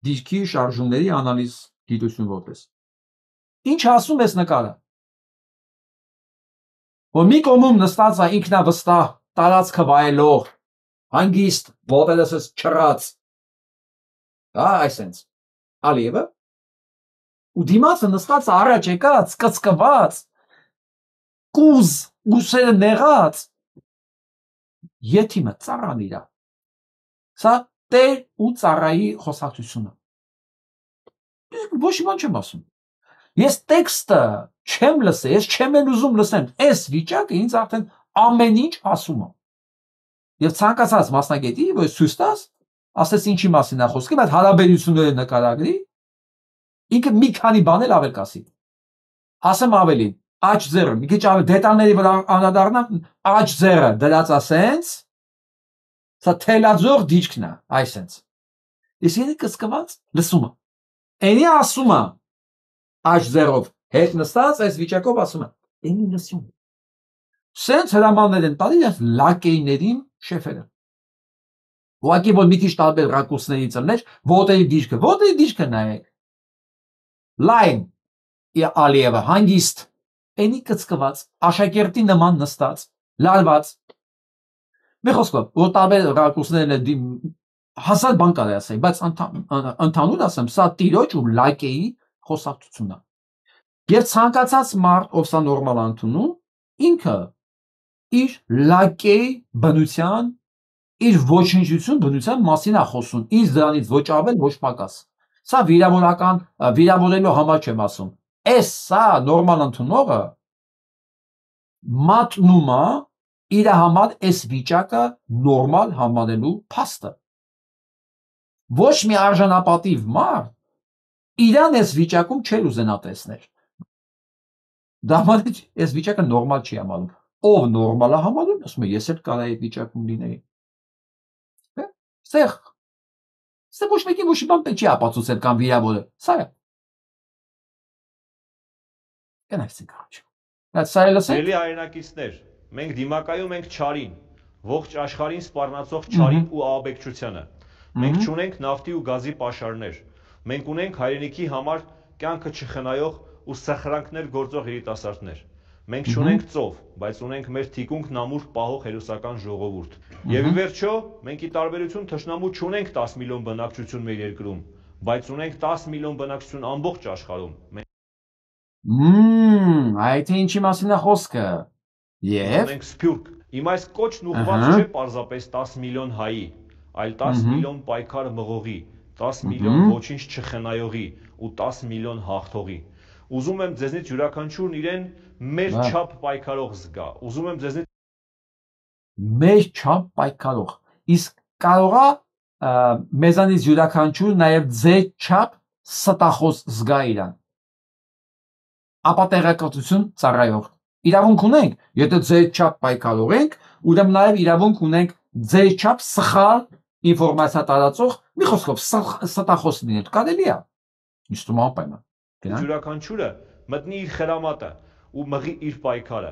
դիրքի շարժումների անալիզ գիտություն որպես, ինչ ասում ես նկարը, որ մի կողմում նստած է ինքնավստահ տարածքը վայելող, հանգիստ, ոտերս չռած, այսենց, Ալիևը, ու դիմացը նստած առաջ եկած, կծկված, կուզ, ուսերը նեղած, Եթիմը ծառան իրա, սա տեր ու ծառայի խոսակցությունը, ոչ մի բան չեմ ասում, ես տեքստը չեմ լսել, ես չեմ էլ ուզում լսեմ, այս վիճակը ինձ արդեն ամեն ինչ ասում է, եւ ցանկացած մասնագետի, որ ցույց տաս, ասես ինչի մասին է խոսքը, բայց հարաբերությունները նկարագրի, ինքը մի քանի բան էլ ավել կասի, ասեմ ավելին, աջ ձեռը, մի քիչ ավելի դետալների վրա անդրադառնամ, աջ ձեռը դրած ասենց, սա թելաձող դիճքն է, այսենց, ես իրենի կսկված լսում է, այնի ասում է, աջ ձեռով, հետ նստած, այս վիճակով ասում է, այնի լսում է, սենց հրամաններ են տալի, ես լակեյներին շեֆերը, ուղղակի որ մի քիչ տարբեր ռակուրսներից մեջ, ոտերի դիրքը նայեք, լայն, Ալիևը, հանգիստ, Էնի կծկված, աշակերտի նման նստած, լալված, մի խոսքով, որ տարբեր ռակուրսներն հազար բան կարելի ասել, բայց ընդհանուր ասեմ, սա տիրոջ ու լակեի խոսակցությունն է, եւ ցանկացած մարդ, ով սա նորմալ ընդունում, ինքը իր լակեի բնության, իր ոչնչություն բնության մասին է խոսում, ինձ դրանից ոչ ավել, ոչ պակաս, սա վիրավորելու համար չեմ ասում, Էս սա նորմալ ընդունողը մատնում է իր համար այս վիճակը նորմալ համարելու փաստը։ Ոչ մի արժանապատիվ մարդ իրան այս վիճակում չէր ուզենա տեսնել։ Դա ማለት այս վիճակը նորմալ չի համարում։ Ով նորմալ է համարում, ասում է ես էլ կարա այդ վիճակում լինեի։ Սա ոչ մեկի ոչ մի բան չի ապացուցել կամ վիրավորել։ Սա է։Ելի հայրենակիցներ, մենք դիմակայում ենք չարին, ողջ աշխարհին սպառնացող չարին ու ահաբեկչությանը։ Մենք չունենք նավթի ու գազի պաշարներ։ Մենք ունենք հայրենիքի համար կյանքը չխնայող ու սխրանքներ գործող երիտասարդներ։ Մենք չունենք ծով, բայց ունենք մեր թիկունք նամուր պահող հերոսական ժողովուրդ։ Եվ ի վերջո, մենք ի տարբերություն թշնամու չունենք 10 միլիոն բնակչություն մեր երկրում, բայց ունենք 10 միլիոն բնակչություն ամբողջ աշխարհում։ Այդ ինչի մասին է խոսքը։ Եվ ունենք սփյուռք։ Իմ այս կոչն ուղղված չէ պարզապես 10 միլիոն հայի, այլ 10 միլիոն պայքար մղողի, 10 միլիոն ոչինչ չխնայողի ու 10 միլիոն հաղթողի։ Ուզում եմ ձեզնից յուրաքանչյուրն իրեն մեր չափ պայքարող զգա։ Ուզում եմ ձեզնից մեր չափ պայքարող։ Իսկ կարողա մեզանից յուրաքանչյուր նաև ձեր չափ ստախոս զգա իրան։ Ապա տեղեկատվություն ծառայող։ Իրավունք ունենք, եթե ձեր չափ պայքարող ենք, ուրեմն նաև իրավունք ունենք ձեր չափ սխալ ինֆորմացիա տարածող, մի խոսքով ստախոս լինել կարելի է։ Ինչ թվում անպայման։ Յուրաքանչյուրը մտնի իր խրամատը ու մղի իր պայքարը։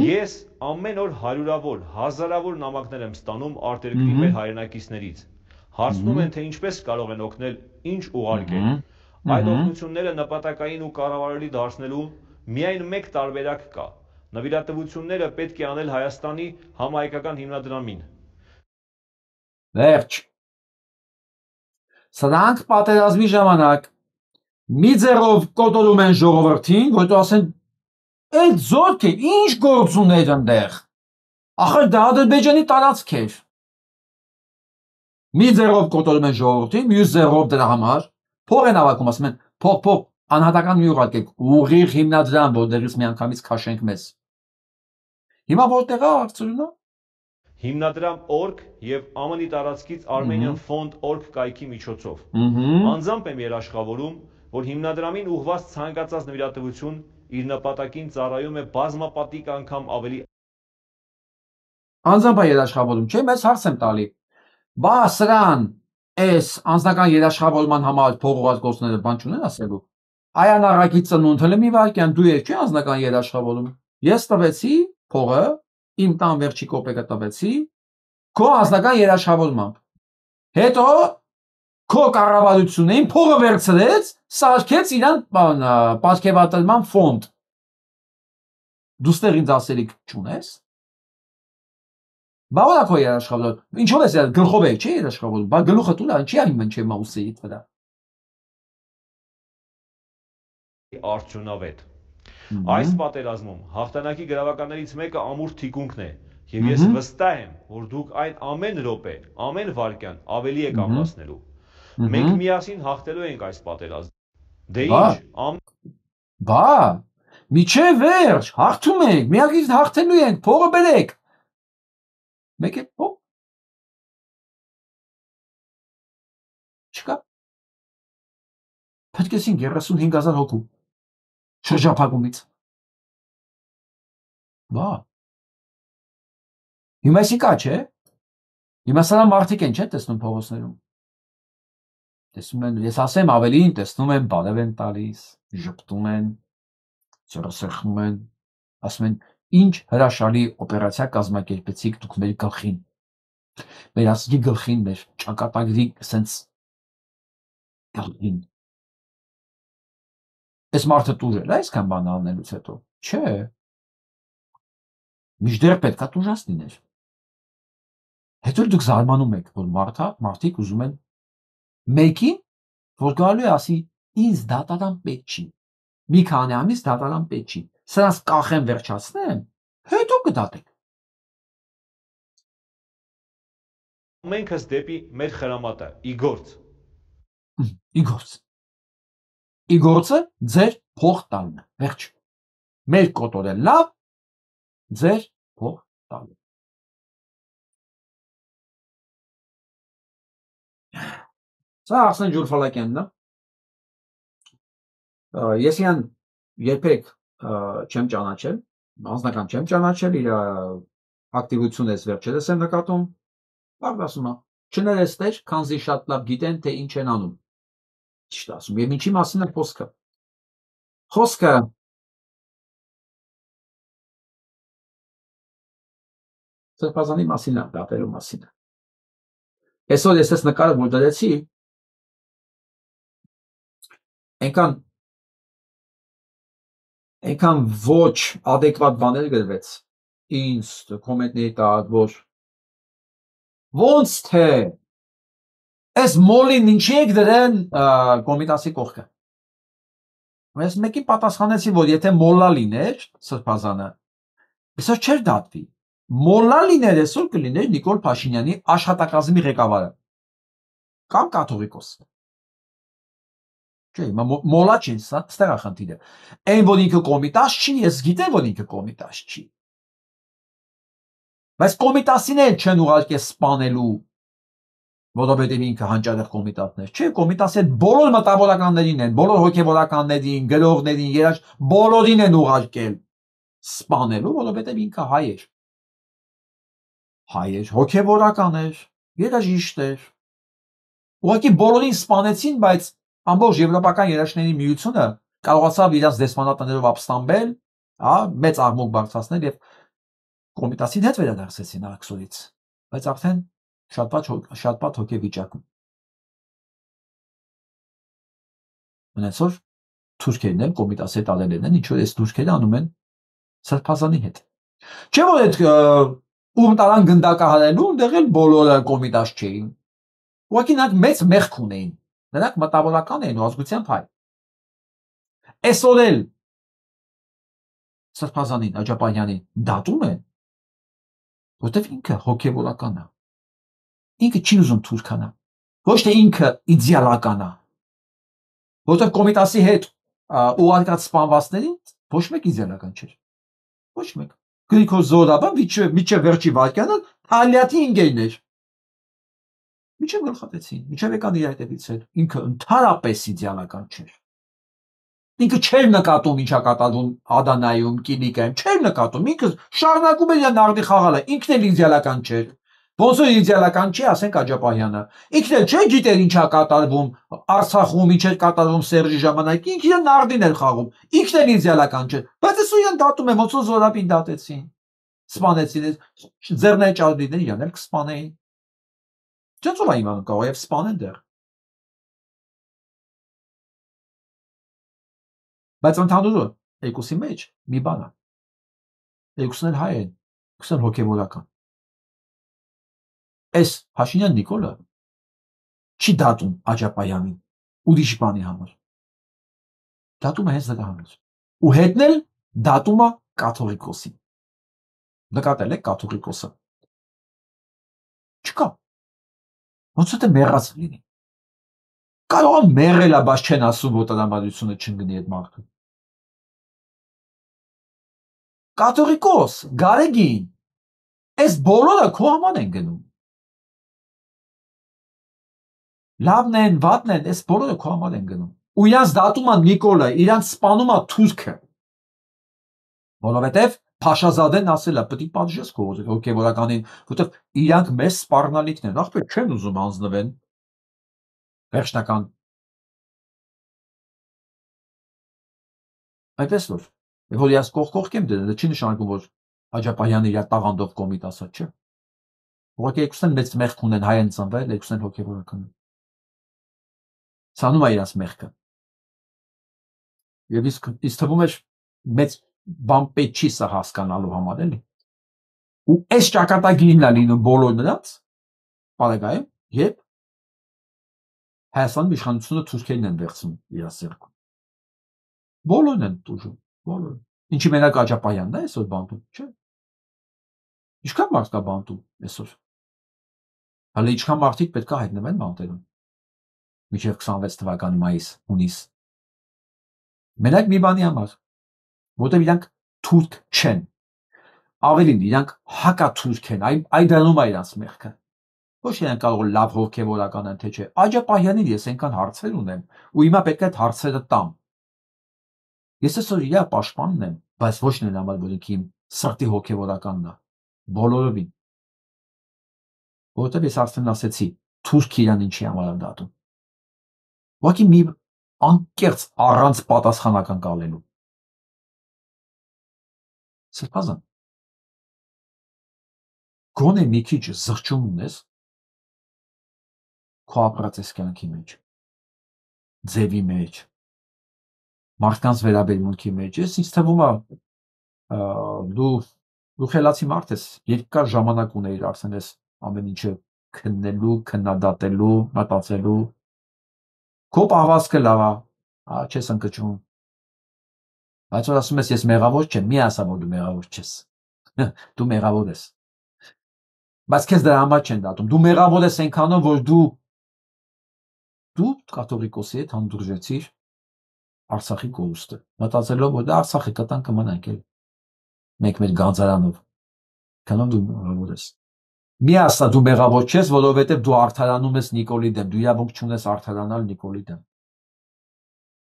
Ես ամեն օր հարյուրավոր, հազարավոր նամակներ եմ ստանում արտերկրի մեր հայրենակիցներից։ Հարցնում են, թե ինչպես կարող են օգնել, ինչ ուղարկել։ Այդ օգնությունները նպատակային ու կառավարելի դարձնելու միայն մեկ տարբերակ կա։ Նվիրատվությունները պետք է անել Հայաստանի համահայկական հիմնադրամին։ Վերջ։ Սրանք պատերազմի ժամանակ մի ձեռով կոտորում են ժողովրդին, որտեղ ասեն այդ զորքը ինչ գործ ուներ այնտեղ։ Ախր դա Ադրբեջանի տարածք էր։ Մի ձեռով կոտորում են ժողովրդին, մյուս ձեռով դրա համար փող են հավաքում, ասում են փող, անհատական մի ուղարկեք, ուղիղ հիմնադրամ, որտեղից միանգամից քաշենք մեզ։ Հիմա որտեղ է արդյունքը։ Հիմնադրամ.org եւ ԱՄՆ-ի տարածքից Armenian Fund.org կայքի միջոցով։ Անձամբ եմ երաշխավորում, որ հիմնադրամին ուղղված ցանկացած նվիրատվություն իր նպատակին ծառայում է բազմապատիկ անգամ ավելի։ Անձամբ է երաշխավորում, չէ՞, մեծ հարց եմ տալի։ Բա սրան այս անձնական երաշխավորման համար փող ուղարկողները բան չունեն ասելու։ Այան առակի ծնունդ հələ մի վարքյան դու ես չի անձնական երաշխավորում։ Ես տվեցի փողը, իմ տան վերջի կոպեկը տվեցի, քո անձնական երաշխավորմամբ։ Հետո քո կառավարությունն փողը վերցրեց, սարքեց իրան պատկեվատրման ֆոնդ։ Դու ստեղ ինձ ասելիք չունես։ Բա ո՞ր է քո երաշխավորը։ Ինչով ես գլխով է, չի երաշխավորում։ Բա գլուխը դու լա, չի այն մնչի մաուսեիդ վրա։ Արդյունավետ։ Այս պատերազմում հաղթանակի գրավականներից մեկը ամուր թիկունքն է, եւ ես վստահ եմ, որ դուք այդ ամեն րոպե, ամեն վայրկյան ավելի եք ամրացնելու։ Մենք միասին հաղթելու ենք այս պատերազմը։ Դե ինչ, Բա, միջև վերջ, հաղթում ենք, միանգամից հաղթելու ենք, փողը բերեք։ Մեկ է փող։ Չկա։ Պետք է 35,000 հոգու շրջափակումից։ Բա։ Հիմա կա, չէ։ Հիմա սա մարդիկ են, չէ՞, տեսնում փողոցներում։ Տեսնում են, ես ասեմ ավելին, տեսնում են, բարև են տալիս, ժպտում են, ծրսխնում են, ասում են, ինչ հրաշալի օպերացիա կազմակերպեցիք դուք մեր գլխին։ Մեր ասկի գլխին, մեր ճակատագրի սենց գլխին։ Այս մարդը տուժել է այսքան բան անելուց հետո։ Չէ։ Միշտեր պետքա տուժած լիներ։ Հետո դուք զարմանում եք, որ մարդիկ ուզում են մեկին, որ գալու է ասի ինձ դատարան պետք չի։ Մի քանի ամիս դատարան պետք չի։ Սրանց կախեն վերջացնեմ, հետո կդատեք։ Ամենքս դեպի մեր խրամատը, ի գործ։ Ի գործ։ Ի գործը ձեր փող տալն է, վերջ։ Մեր կոտորել լավ, ձեր փող տալն։ Սա Արսեն Ջուրֆալակյանն է։ Ես իրան երբեք չեմ ճանաչել, անձնական չեմ ճանաչել, իր ակտիվությունը ես վերջերս եմ նկատում, բայց ասում է, չներեստեր, քանզի շատ լավ գիտեն, թե ինչ են անում։ Ճիշտ ասում, եւ ինչի մասին է խոսքը։ Խոսքը Սրբազանի մասին է, դատելու մասին է։ Այսօր ես այս նկարը որ դրեցի, այնքան այնքան ոչ adekvat բաներ գրվեց ինձ կոմենտների տակ, որ ոնց թե այս մոլին ինչի եք դրեն կոմիտասի կողքը։ Ես մեկին պատասխանեցի, որ եթե մոլլա լիներ Սրբազանը, այսօր չէր դատվի։ Մոլլա լիներ այսօր կլիներ Նիկոլ Փաշինյանի աշխատակազմի ղեկավարը կամ կաթողիկոս։ Չէ, մոլլա չի, ստեղ է խնդիրը։ Այն որ ինքը կոմիտաս չի, ես գիտեմ, որ ինքը կոմիտաս չի։ Բայց կոմիտասին էլ չեն ուղարկել սպանելու, որովհետև ինքը հանճարեղ կոմիտատներ։ Չէ, կոմիտասի հետ բոլոր մտավորականներին են, բոլոր հոգևորականներին, գրողներին, երաժ բոլորին են ուղարկել սպանելու, որովհետև ինքը հայ էր։ Հայ էր, հոգևորական էր, երաժիշտ էր։ Ուղղակի բոլորին սպանեցին, բայց ամբողջ եվրոպական երաժիշտների միությունը կարողացավ իրաց դեսպանատներով ապստամբել, մեծ աղմուկ բարձրացնել եւ կոմիտասին հետ վերադարձեցին Աքսորից, բայց արդեն շատ պատ հոգեվիճակում։ Մնացոր թուրքերն են կոմիտասի հետ ալելեն են, ինչ որ այս թուրքերը անում են Սրբազանի հետ։ Չէ՞ որ այդ ում տարան գնդակահարելու, այնտեղ էլ բոլորը կոմիտաս չէին։ Ուղղակի նրանք մեծ մեղք ունեին։ Նրանք մտավորական էին ու ազգությամբ հայ։ Այսօր էլ Սրբազանին, Աջապահյանին դատում են, որտեվ ինքը հոգևորական է։ Ինքը չի ուզում թուրքանա։ Ոչ թե ինքը իդեալական է։ Որտեվ կոմիտասի հետ ուղարկած սպանվածներին ոչ մեկ իդեալական չէր։ Ոչ մեկ։ Գրիգոր Զորաբան միջև վերջի վարկյանը Թալյատի ինգերներ։ Միջև գլխատեցին, միջև եկան իր հետևից էլ։ Ինքը ընդհանրապես իդեալական չէր։ Ինքը չէր նկատում ինչա կատարվում Ադանայում, Կիլիկայում, չէր նկատում։ Ինքը շարունակում էր նարդի խաղալը, ինքն էլ իդեալական չէր։ Ոնց որ իդեալական չի, ասենք Աջապահյանը։ Ինքն էլ չէ գիտեր ինչա կատարվում Արցախում, ինչ էր կատարվում Սերժի ժամանակ, ինքը իր նարդին էր խաղում։ Ինքն էլ իդեալական չէ։ Բայց այսօր իրեն դատում են, ոնց որ Զորաբին դատեցին։ Սպանեցին, ձեռնային ճարդիները իրան էլ կսպանեին։ Չենց ով իմանում կարող եւ սպանեն դեռ։ Բայց ընդհանուրը երկուսի մեջ մի բան է։ Երկուսն էլ հայ են, երկուսն էլ հոգևորական։ Այս Փաշինյան Նիկոլը չի դատում Աջապահյանին ուրիշ բանի համար։ Դատում է հենց դրա համար։ Ու հետն էլ դատում է կաթողիկոսին։ Նկատել եք կաթողիկոսը։ Չկա։ Ոնց է մեռած լինի։ Կարող է մեռել, բայց չեն ասում, որ տրամադրությունը չընկնի այդ մարդու։ Կաթողիկոս, Գարեգին, այս բոլորը քո համար են գնում։ Լավն են, վատն են, այս բոլորը քո համար են գնում։ Ու իրանց դատում է Նիկոլը, իրանց սպանում է թուրքը։ Որովհետև Փաշազադեն ասել է, պետք է պատժես քո հոգևորականին, որովհետև իրանք մեծ սպառնալիքն են, ախպեր չեն ուզում հանձնվեն։ Վերջնական։ Այդպես որ, որ ես կողք եմ դրել, չի նշանակում, որ Աջապահյանը իր տաղանդով կոմիտասը չէ։ Ուղղակի երկուսն մեծ մեղք ունեն, հայ են ծնվել, երկուսն հոգևորական են։ Ցանում է իրանց մեղքը։ Եվ իսկ թվում էր մեծ բան պետք չի սա հասկանալու համար էլի։ Ու այս ճակատագիրն է լինում բոլոր նրանց բարեկայում, երբ Հայաստանի իշխանությունը թուրքերն են վերցնում իր սերքում։ Բոլորն են տուժում, բոլորը։ Ինչի մենակ Աջապահյանն է այսօր բանտում, չէ։ Ինչքան մարդ կա բանտում այսօր։ Հələ ինչքան մարդիկ պետք է հայտնվեն բանտերում։ Մինչև 26 թվականի մայիս, հունիս։ Մենակ մի բանի համար, որտեղ իրանք թուրք չեն։ Ավելին, իրանք հակաթուրք են, այ դրանում է իրանց մեղքը։ Ոչ իրանք կարող լավ հոգևորական են, թե չէ։ Աջապահյանին ես այնքան հարցեր ունեմ, ու հիմա պետք է այդ հարցերը տամ։ Ես այսօր իր պաշտպանն եմ, բայց ոչ նույն համար, որ ինքին սրտի հոգևորականն է։ Բոլորովին։ Որովհետև ես արդեն ասեցի, թուրքը իրան ինչի համար է դատում։ Ուղղակի մի անկեղծ առանց պատասխանական կալելու։ Սրբազան։ Գոնե մի քիչ զղջում ունես քո ապրած այս կյանքի մեջ, ձևի մեջ, մարդկանց վերաբերմունքի մեջ ես, ինձ թվում է դու խելացի մարդ ես, երկար ժամանակ ունեիր արդեն ես ամեն ինչը քննելու, քննադատելու, մտածելու, քո պահվածքը լավ է, չես ընկճում, բայց որ ասում ես ես մեղավոր չեմ, մի ասա որ դու մեղավոր չես, դու մեղավոր ես, բայց քեզ դրա համար չեն դատում, դու մեղավոր ես այնքանով, որ դու կաթողիկոսի հետ հանդուրժեցիր Արցախի կորուստը, մտածելով, որ դա Արցախի կտան կմնանք էլ, մենք մեր գանձարանով, քանով դու մեղավոր ես, մի ասա դու մեղավոր չես, որովհետև դու արդարանում ես Նիկոլի դեմ, դու իրավունք չունես արդարանալ Նիկոլի դեմ,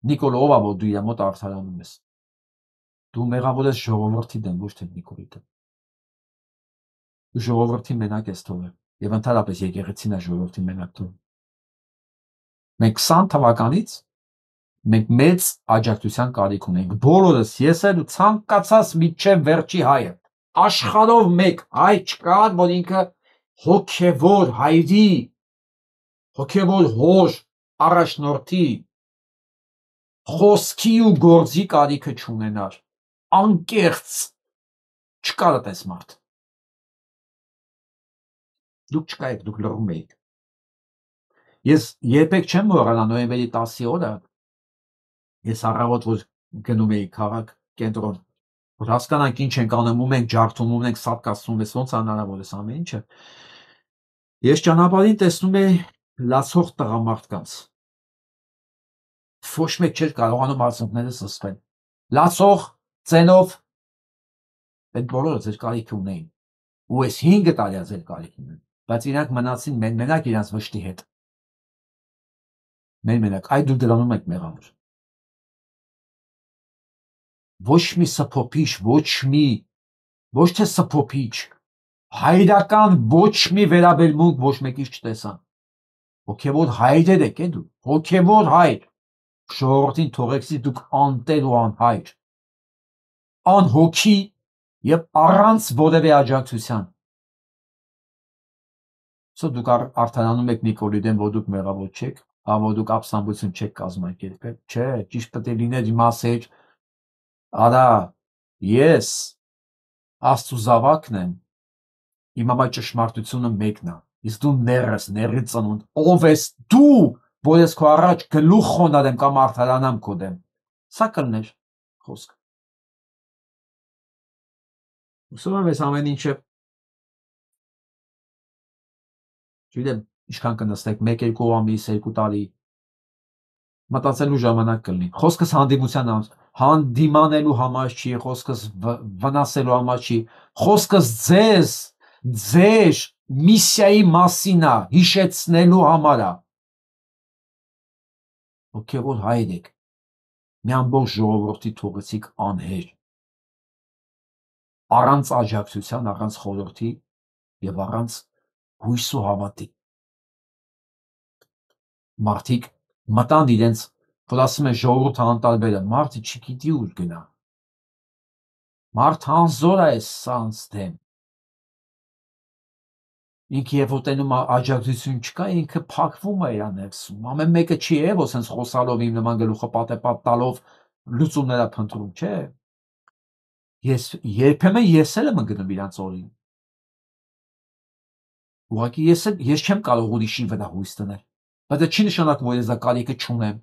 Նիկոլը ով է, որ դու իր մոտ արդարանում ես, դու մեղավոր ես ժողովրդի դեմ, ոչ թե Նիկոլի դեմ, դու ժողովրդի մենակ ես թողել, եւ ընդհանրապես եկեղեցին է ժողովրդի մենակ թողել, մենք 20 թվականից մենք մեծ աջակցության կարիք ունենք, բոլորս, ես էլ ու ցանկացած միջև վերջի հայը, աշխարհով մեկ հայ չկար, որ ինքը հոգևոր հայրի, հոգևոր հոր առաջնորդի, խոսքի ու գործի կարիքը չունենար, անկեղծ չկար այդպես մարդ, դուք չկայիք, դուք լռում էիք, ես երբեք չեմ մոռանա նոյեմբերի 10-ի օրը, ես առավոտ որ գնում էի քաղաք կենտրոն, որ հասկանանք ինչ ենք անում, ում ենք ջարդում, ում ենք սատկացնում, ոնց հնարավոր է ամեն ինչը, ես ճանապարհին տեսնում էի լացող տղամարդկանց, ոչ մեկ չէր կարողանում արցունքները զսպել, լացող ծենով, այդ բոլորը ձեր կարիքը ունեին, ու այս 5 տարի ձեր կարիք ունեն, բայց իրանք մնացին մենակ իրանց վշտի հետ, մենակ, այդ դուք դրանում եք մեղավոր, ոչ մի սփոփիչ, ոչ թե սփոփիչ, հայրական ոչ մի վերաբերմունք ոչ մեկից չտեսան, հոգևոր հայրեր եք դու, հոգևոր հայր, ժողովրդին թողեցի դուք անտեր ու անհայր, անհոգի եւ առանց որևէ աջակցության, սա դուք արդարանում եք Նիկոլի դեմ, որ դուք մեղավոր չեք, որ դուք ապստամբություն չեք կազմակերպել, չէ, ճիշտ պետք է լիներ իմասեր, արա, ես Աստծո զավակն եմ, իմ համար ճշմարտությունը մեկն է, իսկ դու ներես, ների ծնունդ, ով ես դու, որ ես քո առաջ գլուխ խոնարհեմ կամ արդարանամ քո դեմ, սա կլներ խոսքը, ուսում եմ ես ամեն ինչը, չգիտեմ, ինչքան կնստեք, 1-2 ամիս, 2 տարի, մտածելու ժամանակ կլինի, խոսքս հանդիմանելու համար չի, խոսքս վնասելու համար չի, խոսքս ձեր միսիայի մասին է, հիշեցնելու համար է, հոգևոր հայր եք, մի ամբողջ ժողովրդի թողեցիք անհեր, առանց աջակցության, առանց խորհրդի եւ առանց հույս ու հավատի, մարդիկ մտան իրենց, որ ասում են ժողովուրդը անտարբեր է, մարդը չգիտի ուր գնա, մարդ անզոր է սանց դեմ, ինքը երբ որ տենում աջակցություն չկա, ինքը փակվում է իր ներսում, ամեն մեկը չի որ սենց խոսալով իմ նման գլուխը պատեպատ տալով լուծումներ փնտրում, չէ, երբեմն ես էլ եմ ընկնում իրանց օրին, ուղղակի ես չեմ կարող ուրիշի վրա հույս դնել, բայց դա չի նշանակում, որ ես դա կարիքը չունեմ,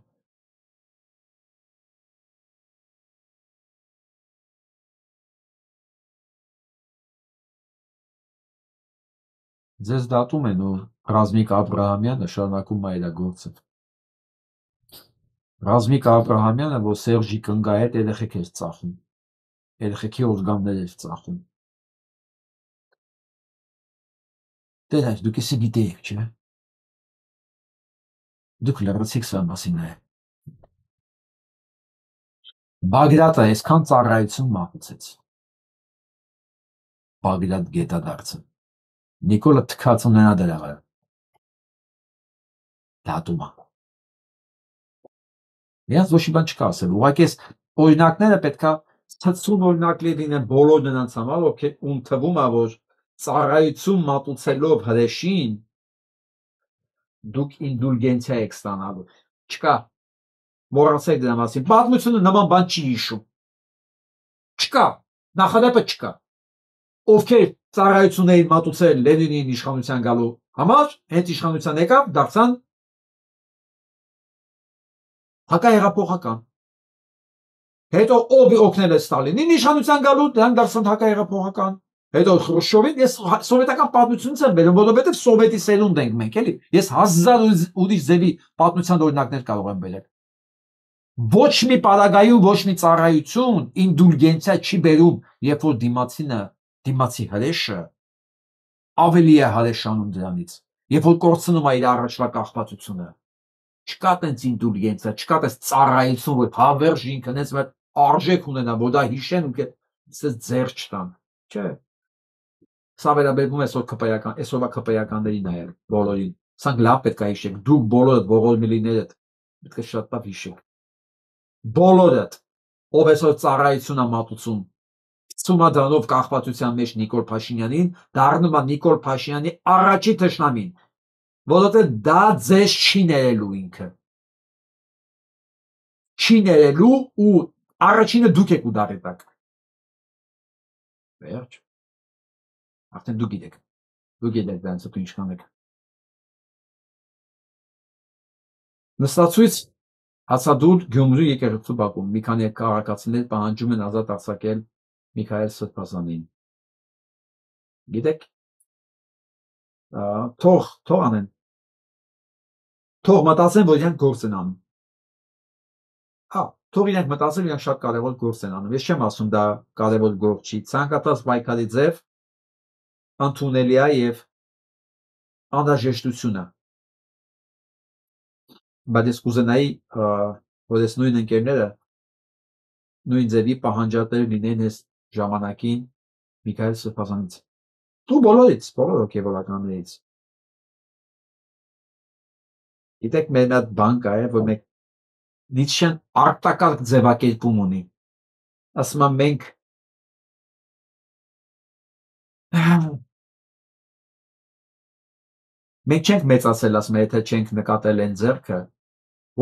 ձեզ դատում են ու Ռազմիկ Աբրահամյանը շարունակում է իր գործը, Ռազմիկ Աբրահամյանը, որ Սերժի կնգա հետ երեխեք էր ծախում, երեխեքի օրգաններ էր ծախում, դեր հայր, դուք եսի գիտեիք, չէ, դուք լրացիք սա մասին է, Բագրատը այսքան ծառայություն մատուցեց, Բագրատ գետադարձը, Նիկոլը թքած ունենա դրաղը, դատում է, Իրանց ոչ մի բան չկա ասել, ուղղակի այս օրինակները պետք է ցածուն օրինակներ լինեն բոլոր նրանց համար, ում թվում է, որ ծառայություն մատուցելով հրեշին, դուք ինդուլգենցիա եք ստանալու, չկա, մոռացեք դրա մասին։ Պատմությունը նման բան չի հիշում։ Չկա, նախադեպը չկա։ Ովքեր ծառայություն էին մատուցել Լենինին իշխանության գալու համար, հենց իշխանության եկավ, դարձան հակահեղափոխական։ Հետո ով օգնել է Ստալինին իշխանության գալու, դրանք դարձան հակահեղափոխական։ Հետո Խրուշչովին, ես սովետական պատմությունից եմ բերում, որովհետև սովետի սերունդ ենք մենք, էլի։ Ես հազար ուրիշ ձևի պատմության օրինակներ կարող եմ բերել։ Ոչ մի պարագայում, ոչ մի ծառայություն ինդուլգենցիա չի բերում, երբ որ դիմացի հրեշը ավելի է հրեշանում դրանից, երբ որ կորցնում է իր առաջվա կախվածությունը։ Չկա տենց ինդուլգենցիա, չկա տենց ծառայություն, որ հավերժ ինքն ես մեր արժեք ունենա, որ դա հիշեն ու ասես ձեռ չտան։ Չէ։ Սա վերաբերվում է այսօրվա քպեականներին այլ բոլորին։ Սրանք լավ պետք է հիշեք, դուք բոլորդ ողորմիլիներդ պետք է շատ լավ հիշեք։ Բոլորդ, ով այսօր ծառայություն է մատուցում, ցումադրանով կախվածության մեջ Նիկոլ Փաշինյանին, դառնում է Նիկոլ Փաշինյանի առաջի թշնամին, որովհետև դա ձեզ չի ներելու ինքը։ Չի ներելու ու առաջինը դուք եք ու դարետակ։ Վերջ։ Արդեն դուք գիտեք դրանց հետո ինչքան եք։ Նստացույց հացադուլ Գյումրու եկեղեցու բակում մի քանի քաղաքացիներ պահանջում են ազատ արձակել Միքայել Սրբազանին։ Գիտեք, թող անեն, թող մտածեն, որ իրանք գործ են անում։ Հա, թող իրանք մտածեն, իրանք շատ կարևոր գործ են անում։ Ես չեմ ասում դա կարևոր գործ չի, ցանկացած պայքարի ձև ընդունելի է եւ անհրաժեշտություն է։ Բայց ես կուզենայի, որ ես նույն ընկերները նույն ձևի պահանջատեր լինեն այս ժամանակին Միքայել Սրբազանից։ Դու բոլորից, բոլոր հոգևորականներից։ Գիտեք, մեր մի հատ բան կա, որ մենք Նիցշեն արտակարգ ձևակերպում ունի։ Ասում եմ մենք չենք մեծացել, ասում եմ, եթե չենք նկատել այն ձեռքը,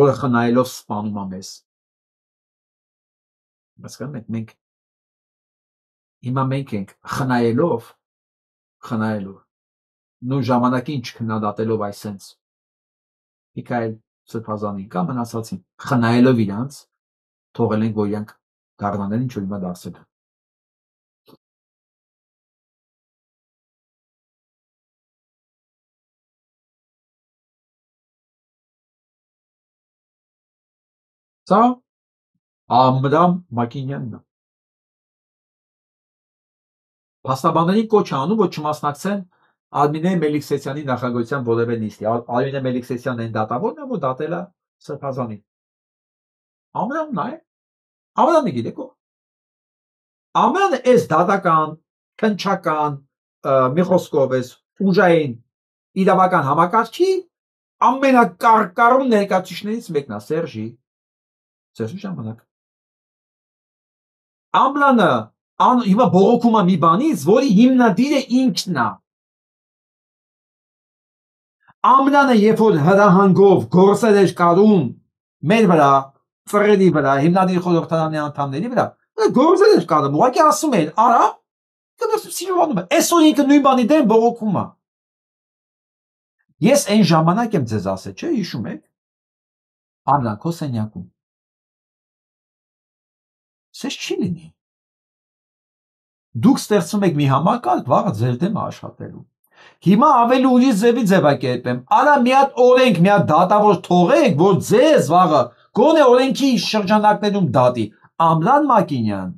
որը խնայելով սպանում է մեզ։ Հասկանում եք, հիմա մենք ենք խնայելով նույն ժամանակին չքննադատելով այսենց Միքայել Սրբազանին կամ մնացածին, խնայելով իրանց, թողել ենք, որ իրանք դառնան ինչ որ հիմա դարձել են։ Սա Ամրամ Մակինյանն է։ Փաստաբաններին կոչ է անում, որ չմասնակցեն Արմինե Մելիքսեսյանի նախագահության որևէ նիստի։ Արմինե Մելիքսեսյանն այն դատավորն է, որ դատել է Սրբազանին։ Ամրանն է։ Ամրանը գիտեք ո՞վ։ Ամրանը այս դատական, քնչական, մի խոսքով էս ուժային իրավական համակարգի ամենակարկառուն ներկայացուցիչներից մեկն է, Սերժի ժամանակ։ Ամրանը հիմա բողոքում է մի բանից, որի հիմնադիրը ինքն է։ Ամրանը երբ որ հրահանգով գործեր էր կարում մեր վրա, ծռերի վրա, հիմնադիր խորհրդարանի անդամների վրա, գործեր էր կարում, ուղղակի ասում էր, արա, սիրողանում է։ Այսօր ինքը նույն բանի դեմ բողոքում է։ Ես այն ժամանակ եմ ձեզ ասել, չէ՞, հիշում եք։ Ամրան քո սենյակում։ Սես չի լինի։ Դուք ստեղծում եք մի համակարգ, վաղը ձեր դեմ աշխատելու։ Հիմա ավելի ուրիշ ձևի ձևակերպեմ։ Արա մի հատ օրենք, մի հատ դատավոր թողեք, որ ձեզ վաղը գոնե օրենքի շրջանակներում դատի։ Ամրան Մակինյան,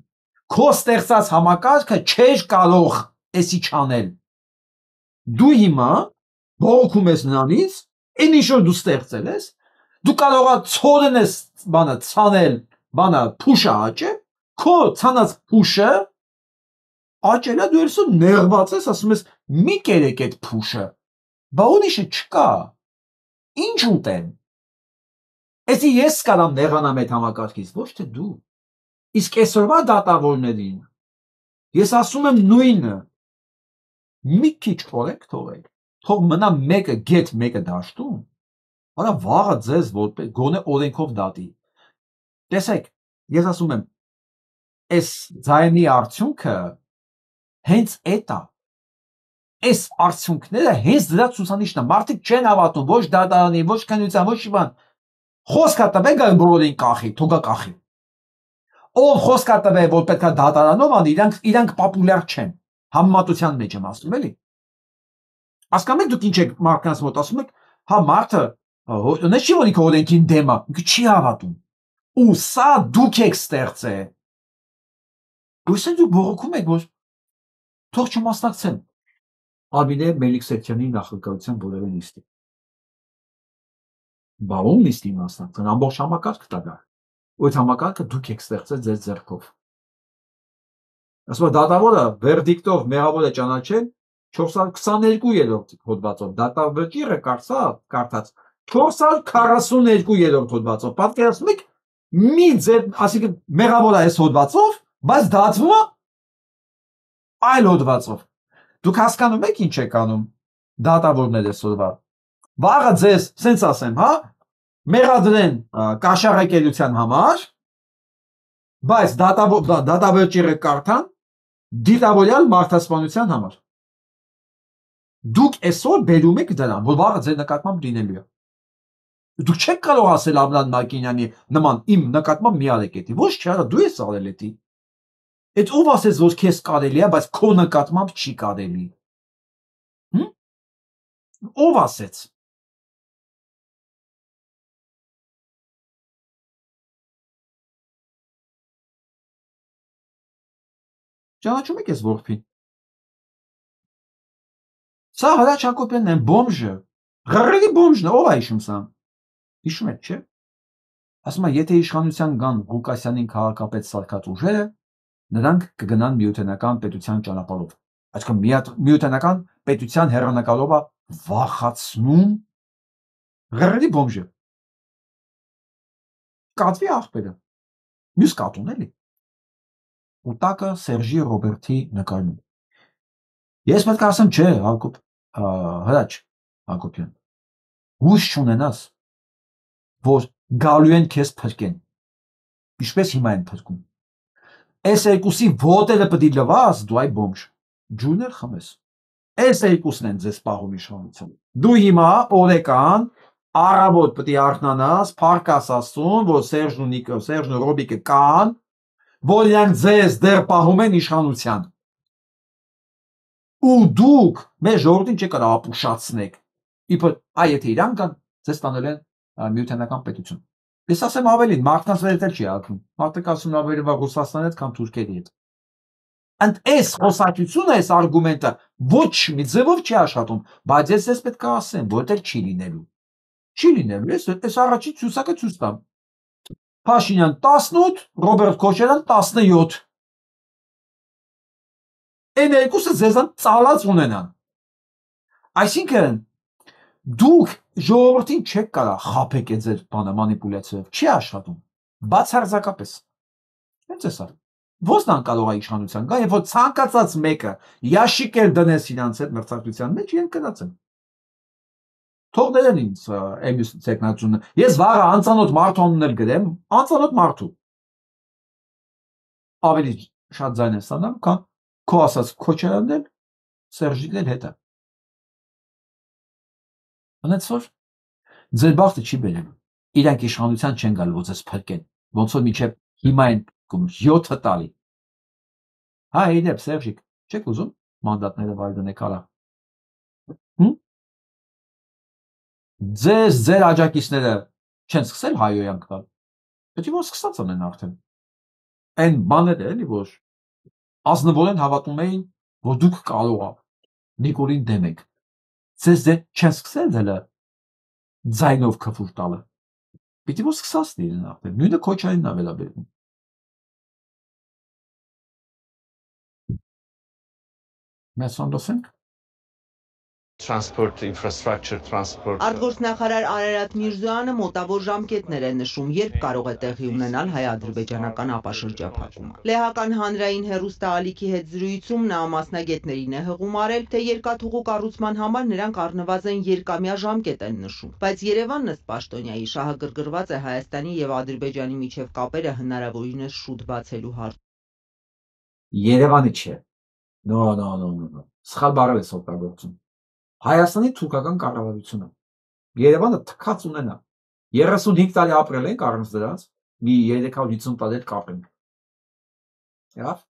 քո ստեղծած համակարգը չէր կարող էսի չանել։ Դու հիմա բողոքում ես նրանից, այն ինչ որ դու ստեղծել ես, դու կարող ես ցորեն ես ցանել, փուշը աճել, քո ցանած փուշը աճելա դու ելսու նեղված ես, ասում ես մի կերեք այդ փուշը, բա ուրիշը չկա, ինչ ուտեմ, էսի ես կարամ նեղանամ այդ համակարգից, ոչ թե դու, իսկ այսօրվա դատավորներին, ես ասում եմ նույնը, մի քիչ օրենք թողեք, թող մնա մեկը գետ, մեկը դաշտում, արա վաղը ձեզ որպես գոնե օրենքով դատի, տեսեք, ես ասում եմ, այս ձայնի արդյունքը հենց էդ է։ Այս արդյունքները հենց դրա ցուցանիշն է։ Մարդիկ չեն հավատում ոչ դատարանի, ոչ քննության, ոչ բան։ Խոսքա տվեք այն բոլորին կախի, թողա կախի։ Ով խոսքա տվե, որ պետքա դատարանով անի, իրանք պոպուլյար չեն։ Համեմատության մեջ եմ ասում, էլի։ Հասկանում եք դուք ինչ եք մարդկանց մոտ ասում եք, հա մարդը նշ չի որ ինքը օրենքին դեմ է, ինքը չի հավատում։ Ու սա դուք եք ստեղծել։ Դուք դուք բողոքում եք, որ թող չմասնակցեն Արմինե Մելիքսեթյանի նախագահության որևէ նիստի։ Բա ում նիստի մասնակցեն, ամբողջ համակարգ տա։ Այդ համակարգը դուք եք ստեղծել ձեր ձեռքով։ Ասում եմ դատավորը վերդիկտով մեղավոր է ճանաչել 422-րդ հոդվածով, դատավճիռը կարդաց 442-րդ հոդվածով։ Պատկերացնում եք, մի ձեր, ասիկը մեղավոր է այս հոդվածով, բայց դատվում է այլ հոդվածով։ Դուք հասկանում եք ինչ եք անում դատավորներ այսօրվա։ Վաղը ձեզ, սենց ասեմ, հա, մեղադրեն կաշառակերության համար, բայց դատավճիռը կարդան դիտավորյալ մարդասպանության համար։ Դուք այսօր բերում եք դրան, որ վաղը ձեր նկատմամբ լինելու է։ Դուք չեք կարող ասել Ամլան Մակինյանի նման իմ նկատմամբ մի արեք էդի։ Ոչ չէ, դու ես արել էդի։ Այդ ով ասեց, որ քեզ կարելի է, բայց քո նկատմամբ չի կարելի։ Ով ասեց։ Ճանաչում եք այս որդին։ Սա Հրաչ Հակոբյանն է, բոմժը։ Ղռելի բոմժն է, ով է հիշում սա։ Հիշում եք, չէ՞։ Ասում է, եթե իշխանության գան Ղուկասյանին քաղաքապետ սարքած ուժերը, նրանք կգնան միութենական պետության ճանապարհով։ Այսինքն միութենական պետության հեռանկարով է վախացնում ղռելի բոմժը։ Կատվի աղբերը։ Մյուս կատուն էլի։ Ու տակը Սերժի Ռոբերտի նկարն։ Ես պետք է ասեմ, չէ, Հրաչ Հակոբյան, հույս չունենաս, որ գալու են քեզ փրկեն, ինչպես հիմա են փրկում։ Այս երկուսի ոտերը պետք է լվաս, դու այ բոմժ, ջուրներ խմես։ Այս երկուսն են ձեզ պահում իշխանություն։ Դու հիմա օրեկան առավոտ պետք է արթնանաս, փառքաս Աստծուն, որ Սերժն ու Ռոբիկը կան, որ իրանք ձեզ դեռ պահում են իշխանության։ Ու դուք մեր ժողովրդին չեք կարող ապուշացնեք։ Իբր եթե իրանք կան, ձեզ տանել են միութենական պետություն։ Ես ասեմ ավելին, մարդկանց վրա էլ չի ակում։ Մարդիկ ասում ավելի վաղ Ռուսաստանի հետ, քան Թուրքիայի հետ։ Անդ այս խոսակցությունը, այս արգումենտը ոչ մի ձևով չի աշխատում, բայց ես պետք է ասեմ, որ դա չի լինելու։ Չի լինելու, ես առաջին ցուցակը ցույց տամ։ Փաշինյան 18, Ռոբերտ Քոչարյան 17։ Այն երկուսը ձեզան ծալած ունենան։ Այսինքն դուք ժողովրդին չեք կարող խաբեք այդ ձեր բանը մանիպուլյացիայով, չի աշխատում։ Բացարձակապես։ Հենց էսա։ Ո՞նց կարող է իշխանության գա, երբ որ ցանկացած մեկը ящик էլ դնես իրանց այդ մրցակցության մեջ, իրենք կնացեն։ Թող դերեն ինձ էմյուս տեխնացությունը։ Ես վաղը անծանոթ մարդու անուններ գրեմ, անծանոթ մարդու։ Ավելի շատ ձայն եմ ստանամ, քան քո ասած Քոչարյանն էլ, Սերժիկն էլ հետը։ Անց որ ձեր բախտը չի բերել։ Իրանք իշխանության չեն գալ, որ ձեզ փրկեն։ Ոնց որ միջև հիմա են 7 տարի։ Հա, իդեպ Սերժիկ, չեք ուզում մանդատները վայրդնեք արա։ Ձեր աջակիցները չեն սկսել հայոյանք տալ։ Պետք է որ սկսած անեն արդեն։ Այն բաները էլի որ ազնվորեն հավատում էին, որ դուք կարող եք Նիկոլին դեմ եք։ Ձեզ դե չեն սկսել դելը ձայնով քֆուր տալը։ Պետք է որ սկսած լինեն արդեն։ Նույնը Քոչարյանն է վերաբերում։ Մենք սանդոսենք։ transport infrastructure transport Արտգործնախարար Արարատ Միրզոյանը մոտավոր ժամկետներ է նշում, երբ կարող է տեղի ունենալ հայ-ադրբեջանական ապաշրջափակումը։ Լեհական հանրային հեռուստաալիքի հետ զրույցում նա մասնագետներին է հղում արել, թե երկաթուղու կառուցման համար նրանք առնվազն երկամյա ժամկետ են նշում, բայց Երևանն ըստ Պաշտոնյայի շահագրգռված է Հայաստանի եւ Ադրբեջանի միջև կապերը հնարավորինս շուտ բացելու հարցում։ Երևանի չէ։ No. Սխալ բառեր ես օգտագործում։ Հայաստանի թուրքական կառավարությունը Երևանը թքած ունենա 35 տարի ապրել ենք առանց դրանց մի 350 տարի հետ կապենք։ Եղավ։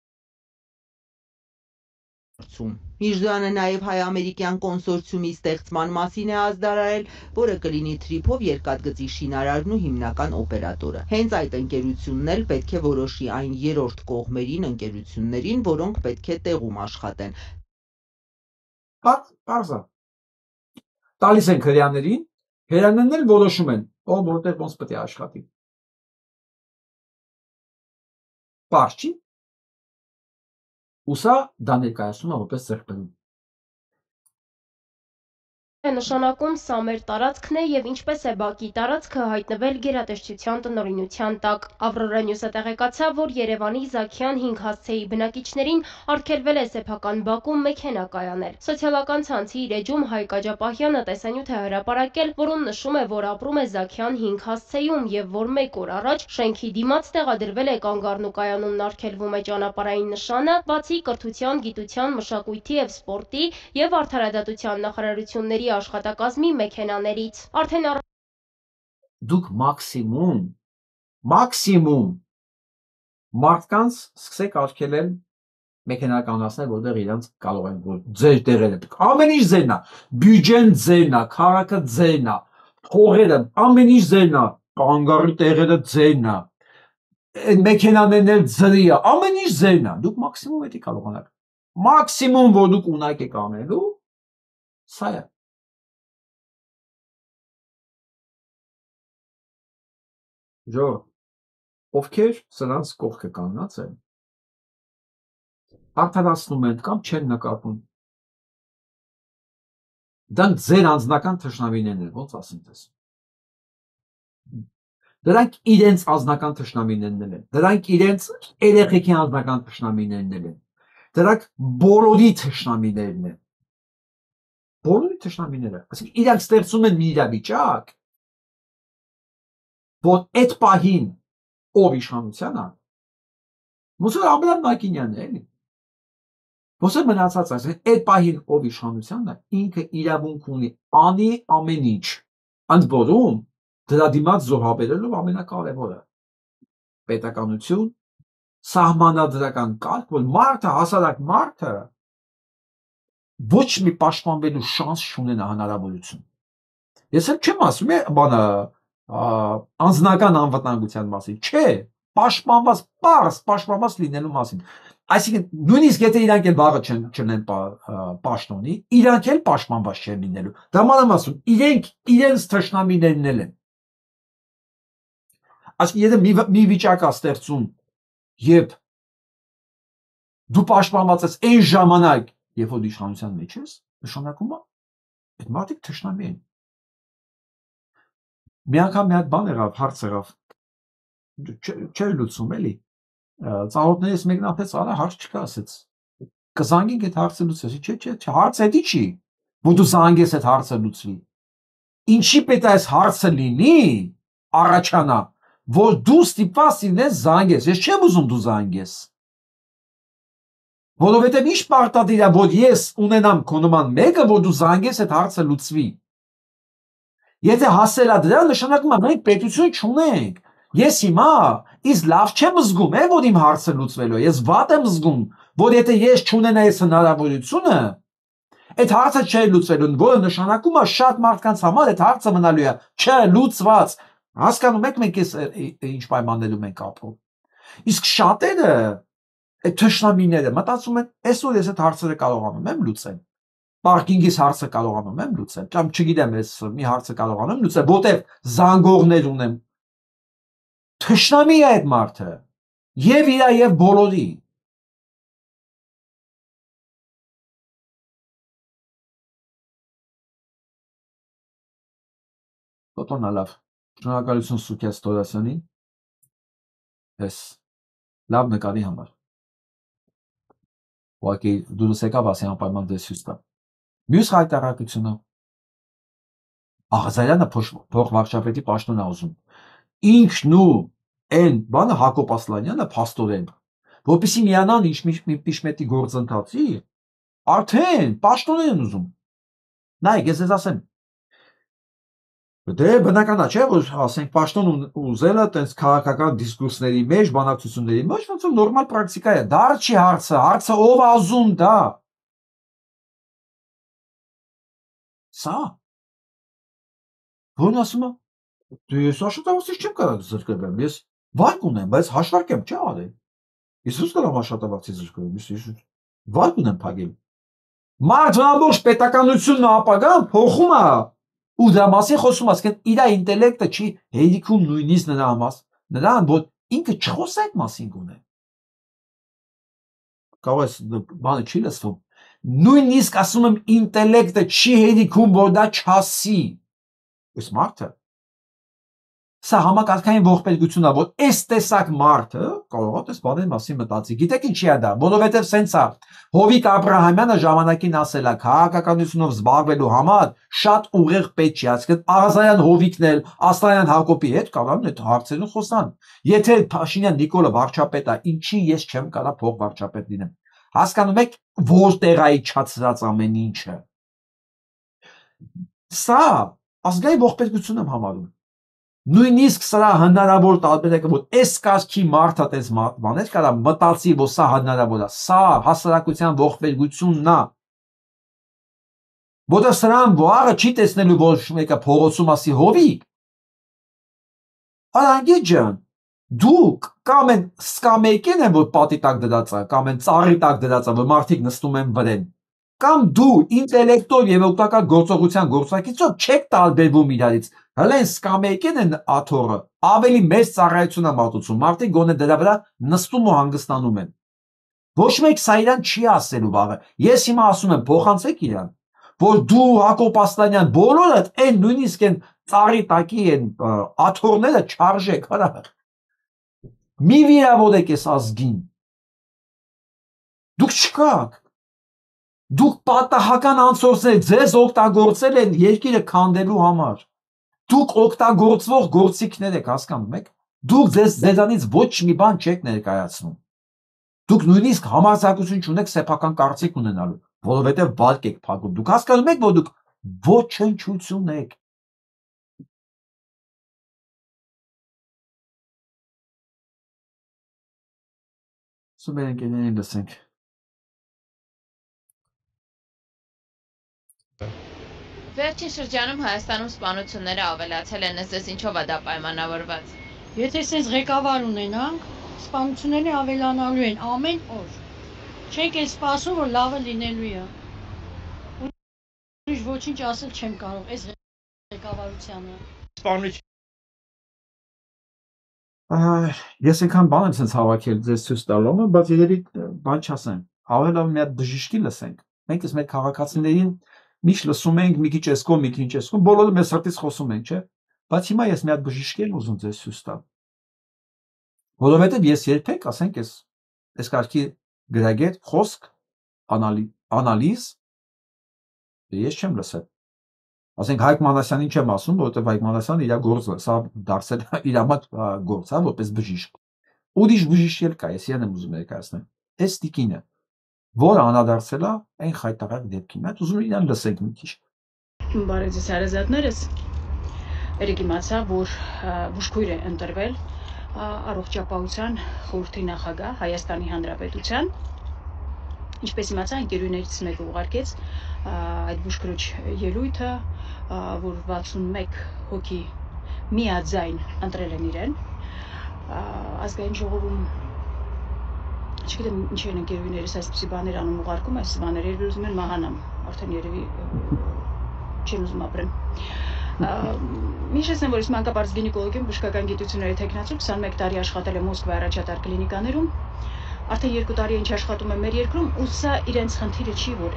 Միրզոյանը նաև հայ-ամերիկյան կոնսորցիումի ստեղծման մասին է ազդարարել, որը կլինի Թրիփով երկաթգծի շինարարն ու հիմնական օպերատորը։ Հենց այդ ընկերությունն էլ պետք է որոշի այն երրորդ կողմերին ընկերություններին, որոնք պետք է տեղում աշխատեն։ Պարզա։ Տալիս են հրեաներին, հրեաներն էլ որոշում են, ով որտեղ ոնց պետք է աշխատի։ Պարզ չի։ Ուսա դա ներկայացնում է որպես ձեռքբերում։ Նշանակում սա մեր տարածքն է եւ ինչպես է Բաքվի տարածքը հայտնվել գերատեսչության տնօրինության տակ։ Ավրորա Նյուսը տեղեկացավ, որ Երևանի Զաքյան 5 հասցեի բնակիչներին արգելվել է սեփական Բաքում մեքենա կայանել։ Սոցիալական ցանցի իր էջում Հայկ Աջապահյանը տեսանյութ է հրապարակել, որում նշում է, որ ապրում է Զաքյան 5 հասցեում եւ որ 1 օր առաջ շենքի դիմաց տեղադրվել է կանգառն ու կայանումն արգելվում է ճանապարհային նշանը, բացի կրթության, գիտության, մշակույթի եւ սպորտի եւ արդարադատության նախարարությունների աշխատակազմի մեքենաներից։ Արդեն Դուք մաքսիմում մարդկանց սկսեք արգելել մեքենականացնել, որտեղ իրանց կարող են որ ձեր տեղերը ամեն ինչ ձերն է, բյուջեն ձերն է, քաղաքը ձերն է, փողերը ամեն ինչ ձերն է, կանգառի տեղերը ձերն է, այդ մեքենաներն էլ ձրի է, ամեն ինչ ձերն է, դուք մաքսիմում էդի կարողանաք։ Մաքսիմում որ դուք ունակ եք անելու, սա է։ Ժողովուրդ, ովքեր սրանց կողքը կանգնած են, արդարացնում են կամ չեն նկատում։ Դրանք ձեր անձնական թշնամիներն են, ոնց ասեմ ձեզ։ Դրանք իրենց անձնական թշնամիներն են, դրանք իրենց երեխեքի անձնական թշնամիներն են, դրանք բոլորի թշնամիներն են։ Բոլորի թշնամիները, այսինքն իրանք ստեղծում են մի իրավիճակ, որ այդ պահին ով իշխանության է, ոնց որ Աբրահամ Մակինյանն է, էլի։ Ոնց է մնացած այս այդ պահին ով իշխանությանն է, ինքը իրավունք ունի անի ամեն ինչ, ընդ որում դրա դիմաց զոհաբերելով ամենակարևորը պետականություն, սահմանադրական կարգ, որ մարդը, հասարակ մարդը ոչ մի պաշտպանվելու շանս չունենա հնարավորություն։ Ես էլ չեմ ասում բանը անձնական անվտանգության մասին, չէ, պաշտպանված, պարզ պաշտպանված լինելու մասին։ Այսինքն նույնիսկ եթե իրանք էլ վաղը չնեն պաշտոնի, իրանք էլ պաշտպանված չեն լինելու։ Դա մանամ ասում, իրենք իրենց թշնամիներն են։ Այսինքն եթե մի վիճակ է ստեղծում, երբ դու պաշտպանված ես այն ժամանակ, երբ որ իշխանության մեջ ես, նշանակում է այդ մարդիկ թշնամի են։ Մի անգամ մի հատ բան եղավ, հարց եղավ, չէր լուծում էլի, ծանոթներից մեկն ապեց, արա հարց չկա, ասեց, կզանգենք այդ հարցը լուծվի, չէ, հարցը էդի չի, որ դու զանգես այդ հարցը լուծվի, ինչի պետք է այս հարցը լինի, առաջանա, որ դու ստիպված լինես զանգես, ես չեմ ուզում դու զանգես, որովհետև ինչ պարտադիր է, որ ես ունենամ քո նման մեկը, որ դու զանգես այդ հարցը լուծվի։ Եթե հասել է դրան, նշանակում է մենք պետություն չունենք։ Ես հիմա իս լավ չեմ զգում, որ իմ հարցը լուծվելու է։ Ես վատ եմ զգում, որ եթե ես չունենայի այս հնարավորությունը, այդ հարցը չէ լուծվելու, որը նշանակում է շատ մարդկանց համար այդ հարցը մնալու է չլուծված։ Հասկանում եք մենք ինչ պայմաններում ենք ապրում։ Իսկ շատերը այդ թշնամիները մտածում են, այսօր ես այդ հարցերը կարողանում եմ լուծել։ Պարկինգից հարցը կարողանում եմ լուծել, կամ չգիտեմ, ես մի հարցը կարողանում եմ լուծել, որտեղ զանգողներ ունեմ։ Թշնամի է այդ մարդը, եւ իրա եւ բոլորի։ Ֆոտոնը լավ։ Շնորհակալություն Սուքես Թորասյանին։ Ես լավ նկարի համար։ Ուղղակի դուրս եկավ ասի անպայման դες հյուս տա։ Մյուս հայտարարությունը Աղազարյանը փող վարչապետի պաշտոն է ուզում։ Ինքն ու այն բանը Հակոբ Ասլանյանը փաստորեն, որպեսզի միանան իմպիչմենտի գործընթացի, արդեն պաշտոն են ուզում։ Նայեք, ես ձեզ ասեմ, դե բնական է, չէ, որ ասենք պաշտոն ուզելը տենց քաղաքական դիսկուրսների մեջ, բանակցությունների մեջ, ոնց որ նորմալ պրակտիկա է, դա չի հարցը, հարցը ով է ուզում դա։ Սա Որն ասում է, դե ես աշխատավարձից չեմ կարող զրկվել, ես վարկ ունեմ, բայց հաշվարկեմ չի արել։ Ես ո՞ւս կարող աշխատավարձից զրկվել, ես վարկ ունեմ փակել։ Մարդ ամբողջ պետականությունն ապագան փոխում է ու դրա մասին խոսում է, ասեն իր ինտելեկտը չի հերիքում նույնիսկ նրան, որ ինքը չխոսա այդ մասին գոնե։ Կարող ես բանը չի լսվում։ Նույնիսկ ասում եմ ինտելեկտը չի հերիքում, որ դա չասի։ Այս մարդը սա համակարգային ողբերգություն է, որ այս տեսակ մարդը կարող է այս բաների մասին մտածի։ Գիտեք ինչի է դա, որովհետև սենց է Հովիկ Աբրահամյանը ժամանակին ասել է քաղաքականությունով զբաղվելու համար շատ ուղիղ պետք չի, այսինքն Աղազարյան Հովիկն էլ Ասլանյան Հակոբի հետ կարող են այդ հարցերում խոսան։ Եթե Փաշինյան Նիկոլը վարչապետ է, ինչի ես չեմ կարող փող վարչապետ լինեմ։ Հասկանում եք որտեղ է իջացած ամեն ինչը։ Սա ազգային ողբերգություն եմ համարում։ Նույնիսկ սրա հնարավոր տարբերակը, որ այս կարգի մարդը տես բաներ կարա մտածի, որ սա հնարավոր է, սա հասարակության ողբերգությունն է։ Որտեղ սրան վաղը չի տեսնելու ոչ մեկը փողոցում ասի Հովիկ։ Արանգիտ ջան, դուք կամ են սկամեյկեն են, որ պատի տակ դրած է, կամ են ծառի տակ դրած է, որ մարդիկ նստում են վրեն, կամ դու ինտելեկտով եւ օգտակար գործողության գործակիցով չեք տարբերվում իրարից։ Հələ են սկամեյկեն են աթոռը, ավելի մեծ ծառայություն է մատուցում, մարդիկ գոնե դրա վրա նստում ու հանգստանում են։ Ոչ մեկ սա իրան չի ասելու վաղը։ Ես հիմա ասում եմ, փոխանցեք իրան, որ դու Հակոբ Ասլանյան բոլորդ այն նույնիսկ այն ծառի տակի են աթոռները չարժեք, հələ։ Մի վիրավորեք այս ազգին։ Դուք չկաք։ Դուք պատահական անցորդներ ձեզ օգտագործել են երկիրը քանդելու համար։ Դուք օգտագործվող գործիքներ եք, հասկանում եք։ Դուք ձեզանից ոչ մի բան չեք ներկայացնում։ Դուք նույնիսկ համարձակություն չունեք սեփական կարծիք ունենալու, որովհետև վարկ եք փակում։ Դուք հասկանում եք, որ դուք ոչնչություն եք։ Սուպեր ընկերներին լսենք։ Վերջին շրջանում Հայաստանում սպանությունները ավելացել են, ըստ ինչով է դա պայմանավորված։ Եթե sense ղեկավար ունենանք, սպանությունները ավելանալու են ամեն օր։ Չենք էլ սպասում, որ լավը լինելու է։ Ուրիշ ոչինչ ասել չեմ կարող այս ղեկավարությանը։ Ես այնքան բան եմ sense հավաքել ձեզ ցույց տալու, բայց երևի բան չասեմ։ Ավելի լավ մի հատ բժիշկի լսենք։ Մենք ես մեր քաղաքացիներին միշտ լսում ենք մի քիչ էսկո, մի քիչ էսկո, բոլորը մեզ հրտից խոսում են, չէ՞։ Բայց հիմա ես մի հատ բժիշկի եմ ուզում ձեզ ցույց տալ։ Որովհետև ես երբեք, ասենք, այս կարգի գրագետ, խոսք, անալիզ ես չեմ լսել։ Ասենք Հայկ Մանասյանին չեմ ասում, որովհետև Հայկ Մանասյանը իր գործը, սա դարձել իր մոտ գործ, հա, որպես բժիշկ։ Ուրիշ բժիշկ էլ կա, ես իրեն եմ ուզում ներկայացնել։ Այս տիկինը, որը անդրադարձել է այն խայտարակ դեպքին։ Այդ ուզում եմ իրան լսենք մի քիչ։ Բարև ձեզ հարազատներս։ Երեք իմացա, որ բուժքույր է ընտրվել առողջապահության խորհրդի նախագահ Հայաստանի Հանրապետության։ Ինչպես իմացա, ընկերուներից մեկը ուղարկեց այդ բուժքրոջ ելույթը, որ 61 հոգի միաձայն ընտրել են իրեն։ Ազգային ժողովում չգիտեմ ինչ են ընկերուներս այսպիսի բաներ անում ուղարկում, այս բաները երևի ուզում են մահանամ, արդեն երևի չեն ուզում ապրեմ։ Միշտ ասեմ, որ ես մանկաբարձ գինեկոլոգիում բժշկական գիտությունների թեկնածու 21 տարի աշխատել եմ Մոսկվայի առաջատար կլինիկաներում, արդեն 2 տարի ինչ աշխատում եմ մեր երկրում, ու սա իրենց խնդիրը չի, որ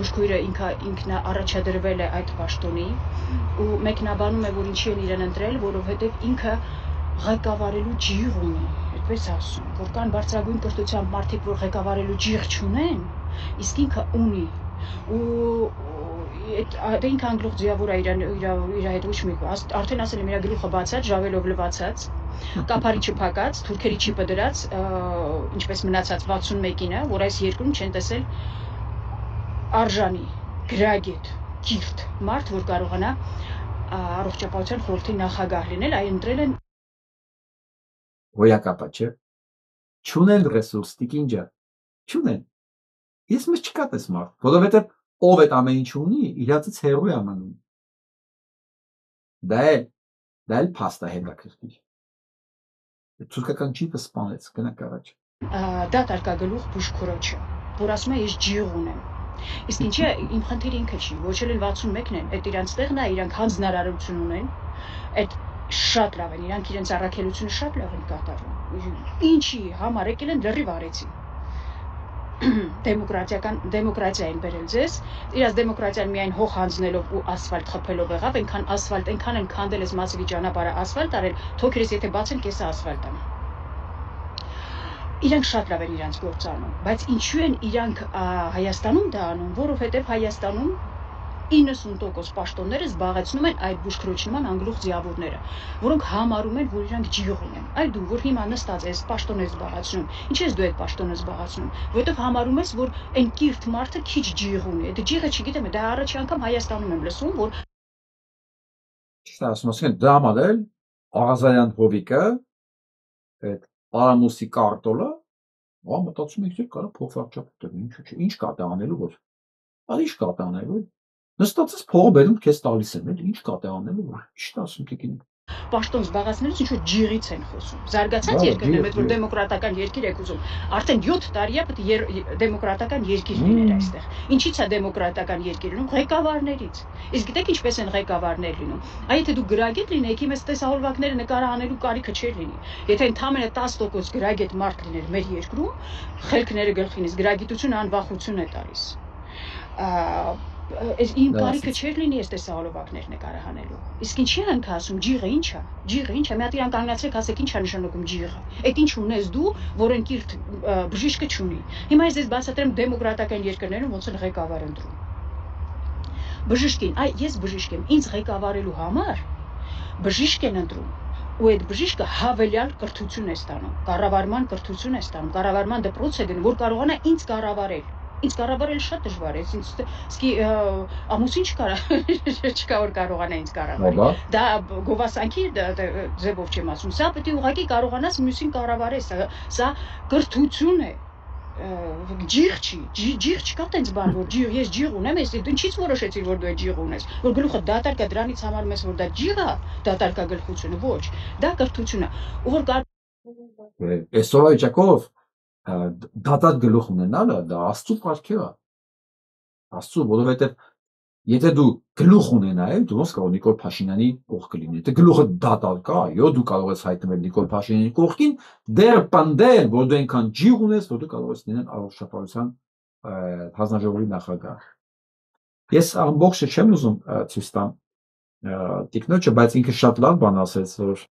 բուժքույրը ինքն առաջադրվել է այդ պաշտոնի, ու մեկնաբանում է, որ ինչի են իրեն ընտրել, որովհետև ինքը ղեկավարելու ջիղ ունի, այդպես ասում, որ կան բարձրագույն կրթությամբ մարդիկ, որ ղեկավարելու ջիղ չունեն, իսկ ինքը ունի, ու դա ինքան գլուխ ձիավոր է իր հետ ոչ մի, արդեն ասել եմ իր գլուխը բացած, ժավելով լվացած, կափարիչը փակած, թուրքերի չիպը դրած, ինչպես մնացած 61-ինը, որ այս երկրում չեն տեսել արժանի, գրագետ, կիրթ մարդ, որ կարողանա առողջապահության խորհրդի նախագահ լինել, այն ընտրել են Ոյակապա չէ, չունեն ռեսուրս, տիկինջը, չունեն, ես մեզ չկա տես մարդ, որովհետև ով էդ ամեն ինչ ունի, իրացից հեռու է ամանում, դա էլ պաստա հետաքրքիր, թուրքական չիպը սպանեց, գնանք առաջ, դա տարկագլուխ բուժքորոջը, որ ասում է ես ջիղ ունեմ, իսկ ինչի է իմ խնդիրը ինքը չի, ոչ էլ 61-ն են, այդ իրանց տեղն է, իրանք հանձնարարություն ունեն, այդ շատ լավ են, իրանք իրենց առաքելությունը շատ լավ են կատարում, ինչի համար եկել են լրիվ արեցին, դեմոկրատիա են բերել ձեզ, իրաց դեմոկրատիան միայն հող հանձնելով ու ասֆալտ խփելով եղավ, այնքան ասֆալտ, այնքան են քանդել ես Մասիվի ճանապարհը ասֆալտ արել, թոքերից եթե բացեն կեսը ասֆալտ ան։ Իրանք շատ լավ են իրանք գործ անում, բայց ինչու են իրանք Հայաստանում դա անում, որովհետև Հայաստանում 90% պաշտոնները զբաղեցնում են այդ բուժքրոջնման անգլուխ ձիավորները, որոնք համարում են, որ իրանք ջիղ ունեն։ Այ դու, որ հիմա նստած ես, պաշտոն ես զբաղացնում, ինչ ես դու այդ պաշտոնը զբաղացնում, որովհետև համարում ես, որ այն կիրթ մարդը քիչ ջիղ ունի։ Այդ ջիղը չգիտեմ, դա առաջի անգամ Հայաստանում եմ լսում, որ Ճիշտ ասում ասեն, դա համար էլ Աղազարյան Հովիկը, այդ Պարամուսի կարտոլը, մտածում եք, որ կարող փոխվարչապետը, ինչ կա դա անելու, որ ինչ կա դա անելու Նստածս փողը բերում քեզ տալիս են, էլ ինչ կա դա անելու, ճիշտ ասում տիկին։ Պաշտոն զբաղացնելուց ինչ որ ջիղից են խոսում։ Զարգացած երկրներ, մեծ որ դեմոկրատական երկիր եք ուզում, արդեն 7 տարի է պետք է դեմոկրատական երկիր լիներ այստեղ։ Ինչի՞ց է դեմոկրատական երկիր լինում, ղեկավարներից։ Իսկ գիտեք ինչպես են ղեկավարներ լինում։ Այ եթե դու գրագետ լինեիք, մեզ տեսահոլովակները նկարահանելու կարիքը չէր լինի։ Եթե ընդամենը 10% գրագետ մարդ լիներ մեր երկրում, խելքները գլխինից գրագիտությունը անվախություն է տալիս։ Իմ կարիքը չէր լինի այս տեսահոլովակներ նկարահանելու։ Իսկ ինչի ենք ասում, ջիղը ինչ է։ Ջիղը ինչ է։ Մի հատ իրան կանգնացրեք, ասեք ինչ է նշանակում ջիղը։ Այդ ինչ ունես դու, որ են կիրթ բժիշկը չունի։ Հիմա ես բացատրեմ դեմոկրատական երկրներում ոնց են ղեկավար ընտրում։ Բժիշկին, ես բժիշկ եմ, ինձ ղեկավարելու համար բժիշկ են ընտրում։ Ու այդ բժիշկը հավելյալ կրթություն է ստանում, կառավարման կրթություն է ստանում, կառավարման դպրոց է գնում, որ կարողանա ինձ կառավարել։ Ինձ կառավարել շատ դժվար է, իսկի ամուսին չկա որ կարողանա ինձ կառավարել։ Դա գովասանքի ձևով չեմ ասում, սա պետք է ուղղակի կարողանաս մյուսին կառավարես, սա կրթություն է։ Ջիղ չի, ջիղ չկա տենց բան, որ ես ջիղ ունեմ, ես ինչից որոշեցի, որ դու ջիղ ունես, որ գլուխը դատարկ է, դրանից համարում ես, որ դա ջիղ է, դատարկագլխությունը, ոչ, դա կրթություն է, ու որ Այսօր վիճակով դատատ գլուխ ունենալը դա Աստծո պարգև է, Աստծո, որովհետև եթե դու գլուխ ունենայ, դու ոնց կարող Նիկոլ Փաշինյանի կողքը լինի, եթե գլուխը դատալ կա, այո, դու կարող ես հայտնվել Նիկոլ Փաշինյանի կողքին, դեռ պնդել, որ դու այնքան ջիղ ունես, որ դու կարող ես լինել առողջապահության հանձնաժողովի նախագահ։ Ես ամբողջը չեմ ուզում ցույց տամ տիկնոջը, բայց ինքը շատ լավ բան ասեց, որ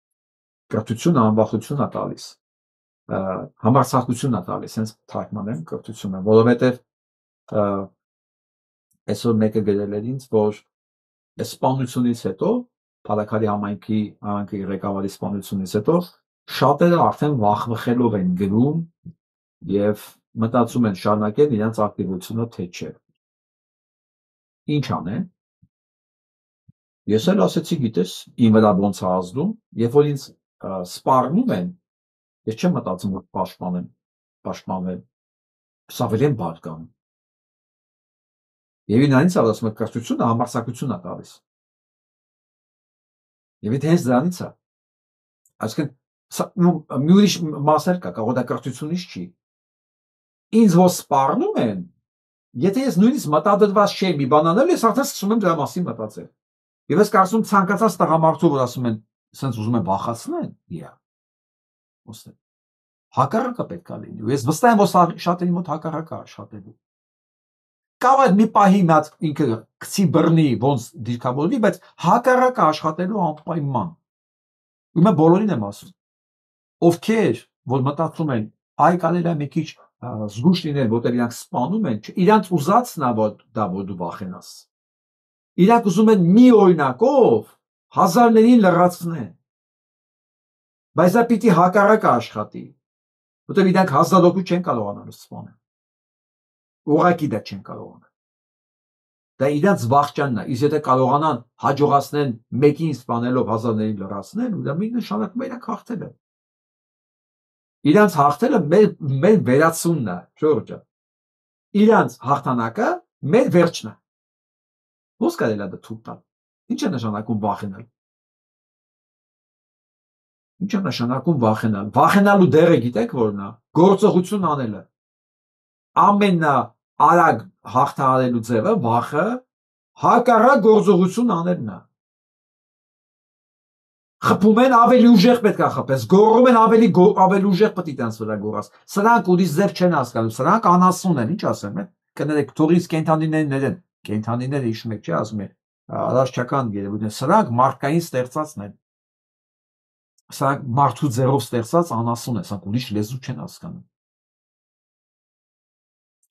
կրթությունը անվախություն է տալիս, համարձակություն է տալիս, հենց թարգմանեմ կրթությունը, որովհետև այսօր մեկը գրել էր ինձ, որ այս սպանությունից հետո, Փալաքարի համայնքի ղեկավարի սպանությունից հետո, շատերը արդեն վախվխելով են գրում եւ մտածում են շարունակել իրենց ակտիվությունը թե չէ։ Ինչ անեն։ Ես էլ ասեցի, գիտես, իմ վրա ոնց է ազդում, երբ որ ինձ սպառնում են, ես չեմ մտածում, որ պաշտպանվեմ, սա ավելի եմ բարկանում։ Եվ ինձ ասում է կրթությունը համարձակություն է տալիս։ Եվ եթե հենց դրանից է, այսինքն մի ուրիշ մասեր կա, կարող է դա կրթությունից չի։ Ինձ որ սպառնում են, եթե ես նույնիսկ մտադրված չեմ մի բան անել, ես արդեն սկսում եմ դրա մասին մտածել։ Եվ ես կարծում ցանկացած տղամարդու, որ ասում են, սենց ուզում են վախացնեն, Հակառակը պետք է լինի։ Ես վստահ եմ, որ շատերի մոտ հակառակը աշխատելու։ Կարող է մի պահի մած ինքը գցի բռնի ոնց դիրքավորվի, բայց հակառակը աշխատելու անպայման։ Ուրեմն բոլորին եմ ասում, ովքեր որ մտածում են, այ կարելի է մի քիչ զգուշ լինել, որտեղ իրանք սպանում են, իրանք ուզածն է որ դու վախենաս։ Իրանք ուզում են մի օրինակով հազարներին լրացնեն։ Բայց դա պիտի հակառակը աշխատի, որտեղ իրանք հազարօգու չեն կարողանալու սպանել։ Ուղղակի դա չեն կարողանալ։ Դա իրանց վախճանն է, իսկ եթե կարողանան հաջողացնեն մեկին սպանելով հազարներին լրացնել, ուրեմն նշանակում է իրանք հաղթել են։ Իրանց հաղթելը մեր վերացումն է, Ժորժը։ Իրանց հաղթանակը մեր վերջն է։ Ո՞ս կարելի է դա թույլ տալ։ Ինչ է նշանակում վախենալ։ Ինչ է նշանակում վախենալ։ Վախենալու դերը գիտեք որն է։ Գործողություն անելը։ Ամենաարագ հաղթահարելու ձևը վախը հակառակ գործողություն անելն է։ Խփում են ավելի ուժեղ պետք է խփես, գոռում են ավելի ուժեղ պետք է տանց վրա գոռաս։ Սրանք ուրիշ ձև չեն հասկանում, սրանք անասուն են, ինչ ասեմ, կներեք, թողից կենդանիներն են, կենդանիները հիշում եք, չէ, ասում են, առողջական երևույթ են, սրանք մարդկային ստեղծածն են։ Սրանք մարդու ձեռով ստեղծած անասուն են, սրանք ուրիշ լեզու չեն հասկանում։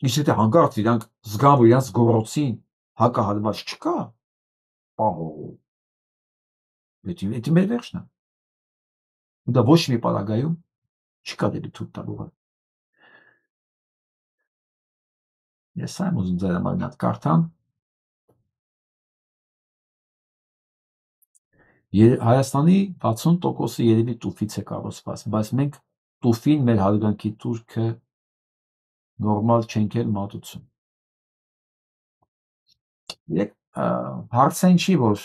Իսկ եթե հանկարծ իրանք զգան, որ իրանք գոռոցին հակահարված չկա, ահո, դա մեր վերջն է։ Ու դա ոչ մի պարագայում չի կարելի թույլ տալ ուղղակի։ Ես եմ ուզում ձեր համար մի հատ կարդամ։ Հայաստանի 60%-ը երևի տուֆից է կառուցված, բայց մենք տուֆին մեր հարգանքի տուրքը նորմալ չենք էլ մատուցում։ Հարցն չի, որ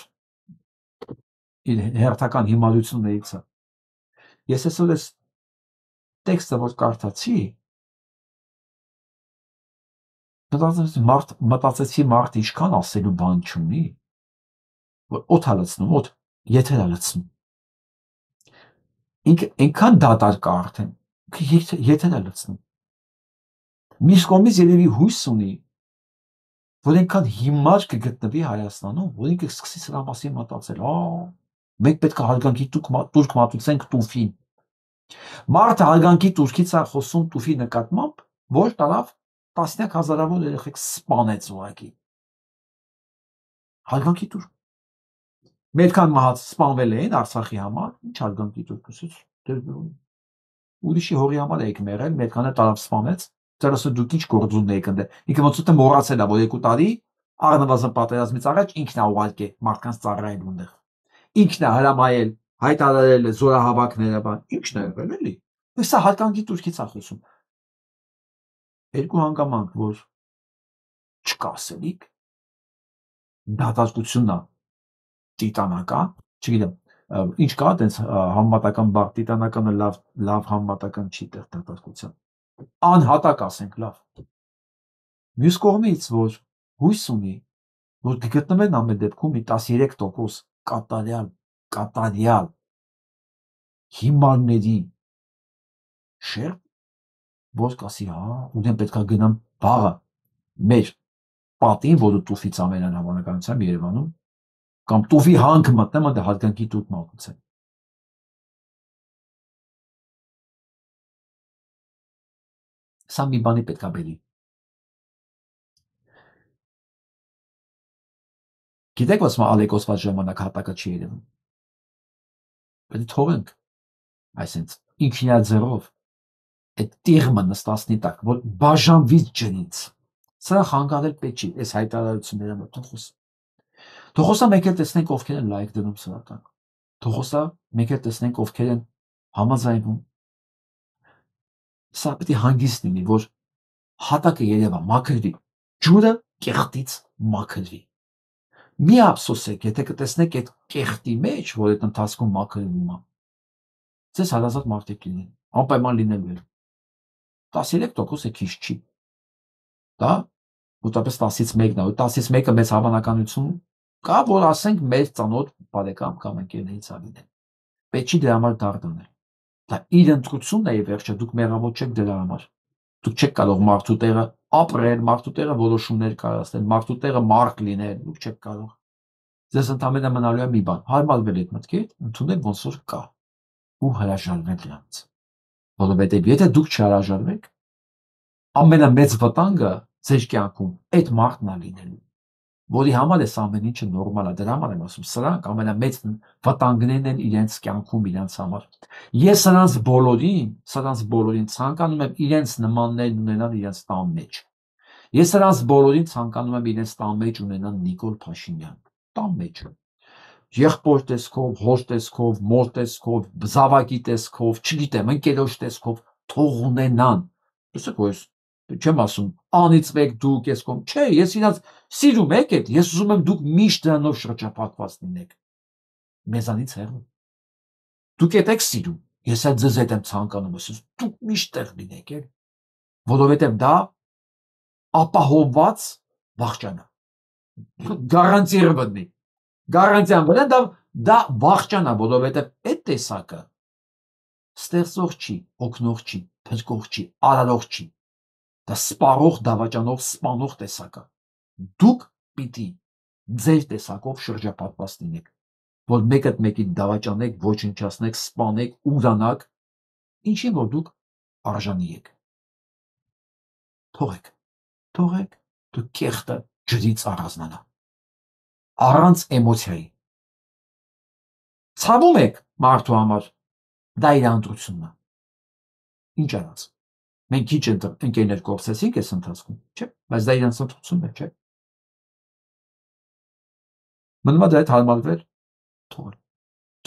իր հերթական հիմարություններից է։ Ես այսօր այս տեքստը որ կարդացի, մտածեցի մարդ ինչքան ասելու բան չունի, որ օդ է լցնում, օդ եթեր է լցնում։ Ինքը այնքան դատարկ է արդեն, եթեր է լցնում։ Մյուս կողմից երևի հույս ունի, որ այնքան հիմար կգտնվի Հայաստանում, որ ինքը սկսի սրա մասին մտածել, մենք պետք է հարգանքի տուրք մատուցենք տուֆին։ Մարդը հարգանքի տուրքից է խոսում տուֆի նկատմամբ, որ տարավ տասնյակ հազարավոր երեխեք սպանեց ուղղակի։ Հարգանքի տուրք։ Մերքան մահաց սպանվել էին Արցախի համար, ինչ հարգանքի տուրք։ Ուրիշի հողի համար եք մեղել, մերքանը տարավ սպանեց, դեռ դուք ինչ գործունն եք ընդ։ Ինքը ոնց որ մոռացել է, որ 2 տարի առնվազն պատերազմից առաջ ինքն է ուղարկել մարդկանց ծառայել ունդեղ։ Ինքն է հրամայել, հայտարարել է զորահավաքները, բան, ինչն է եղել էլի։ Սա հարգանքի տուրքից է խոսում։ Երկու հանգամանք, որ չկա ասելիք, դատարկությունն է տիտանական, չգիտեմ, ինչ կա այդպես համեմատական բառ, տիտանականը լավ համեմատական չի տեղ դատարկության։ Անհատակ ասենք լավ։ Մյուս կողմից, որ հույս ունի, որ կգտնվեն ամեն դեպքում մի 13% կատարյալ հիմարների շերտ, որ կասի, ուրեմն պետք է գնամ վաղը մեր պատին, որը տուֆից ամենան հավանականությամբ Երևանում, կամ տուֆի հանք մտնեմ, այնտեղ հարգանքի տուրք մատուցեմ։ Սա մի բանի պետք է բերի։ Գիտեք, որ ալեկոսված ժամանակ հատակը չի երևում։ Պետք է թողենք, այսինքն ինքնիա ձեռով այդ տիղմը նստածնի տակ, որ բաժանվից ջրից։ Սրա խանգարել պետք չի, այս հայտարարությունները մոտ թողոսա մեկ էլ տեսնենք ովքեր են լայք դնում սրա տակ։ Թողոսա մեկ էլ տեսնենք ովքեր են համաձայնում։ Սա պետք է հանգիստ լինի, որ հատակը երևա, մաքրվի, ջուրը կեղտից մաքրվի։ Մի ափսոսեք, եթե կտեսնեք այդ կեղտի մեջ, որ այդ ընթացքում մաքրվում է, ձեզ հարազատ մարդիկ լինեն, անպայման լինելու են։ 13% քիչ չի։ Դա ուտապես 10-ից 1-ն է, 10-ից 1-ը մեծ հավանականություն կա, որ ասենք մեր ծանոթ բարեկամ կամ ընկերներից լինեն։ Պետք չի դրա համար դարդանել։ Դա իր ընտրությունն է, վերջը դուք մեղավոր չեք դրա համար։ Դուք չեք կարող մարդու տեղը ապրել, մարդու տեղը որոշումներ կայացնել, մարդու տեղը մարդ լինել, դուք չեք կարող։ Ձեզ ընդամենը մնալու է մի բան, հարմարվել այդ մտքից, ընդունել ոնց որ կա ու հրաժարվել դրանից։ Որովհետև եթե դուք չհրաժարվեք, ամենամեծ վտանգը ձեր կյանքում այդ մարդն է լինելու, որի համար էս ամեն ինչը նորմալ է, դրա համար եմ ասում, սրանք ամենամեծ վտանգներն են իրենց կյանքում իրենց համար։ Ես սրանց բոլորին ցանկանում եմ իրենց նմաններն ունենալ իրենց տան մեջ։ Ես սրանց բոլորին ցանկանում եմ իրենց տան մեջ ունենալ Նիկոլ Փաշինյան, տան մեջ։ Եղբոր տեսքով, հոր տեսքով, մոր տեսքով, զավակի տեսքով, չգիտեմ, ընկերոջ տեսքով, թող ունենան։ Տեսեք, որ չեմ ասում, անիծվեք դուք, ես կողմ, չէ, ես իրաց սիրում եք այդ, ես ուզում եմ դուք միշտ դրանով շրջապատված լինեք։ Մեզանից հեռու։ Դուք եք սիրում, ես այդ ձեզ հետ եմ ցանկանում, ասես, դուք միշտ տեղ լինեք, որովհետև դա ապահովված վախճան է։ Գարանտիան վրա դա վախճան է, որովհետև այդ տեսակը ստեղծող չի, օգնող չի, փրկող չի, արարող չի։ Դա սպառող, դավաճանող, սպանող տեսակ է։ Դուք պիտի ձեր տեսակով շրջապատված լինեք, որ մեկը մեկին դավաճանեք, ոչնչացնեք, սպանեք, ուրանաք, ինչի որ դուք արժանի եք։ Թողեք, դու կեղտը ջրից առանձնանա, առանց էմոցիայի։ Ցավում եք մարդու համար, դա իր ընտրությունն է։ Ինչ արած։ Մենք քիչ ընկերներ կորցրեցինք այս ընթացքում, չէ՞, բայց դա իրենց ընտրությունն է, չէ՞։ Մնում է դա հետ հարմարվել,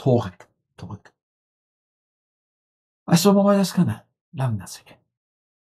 թողեք։ Այսօր մամայ այսքանը, լավ մնացեք։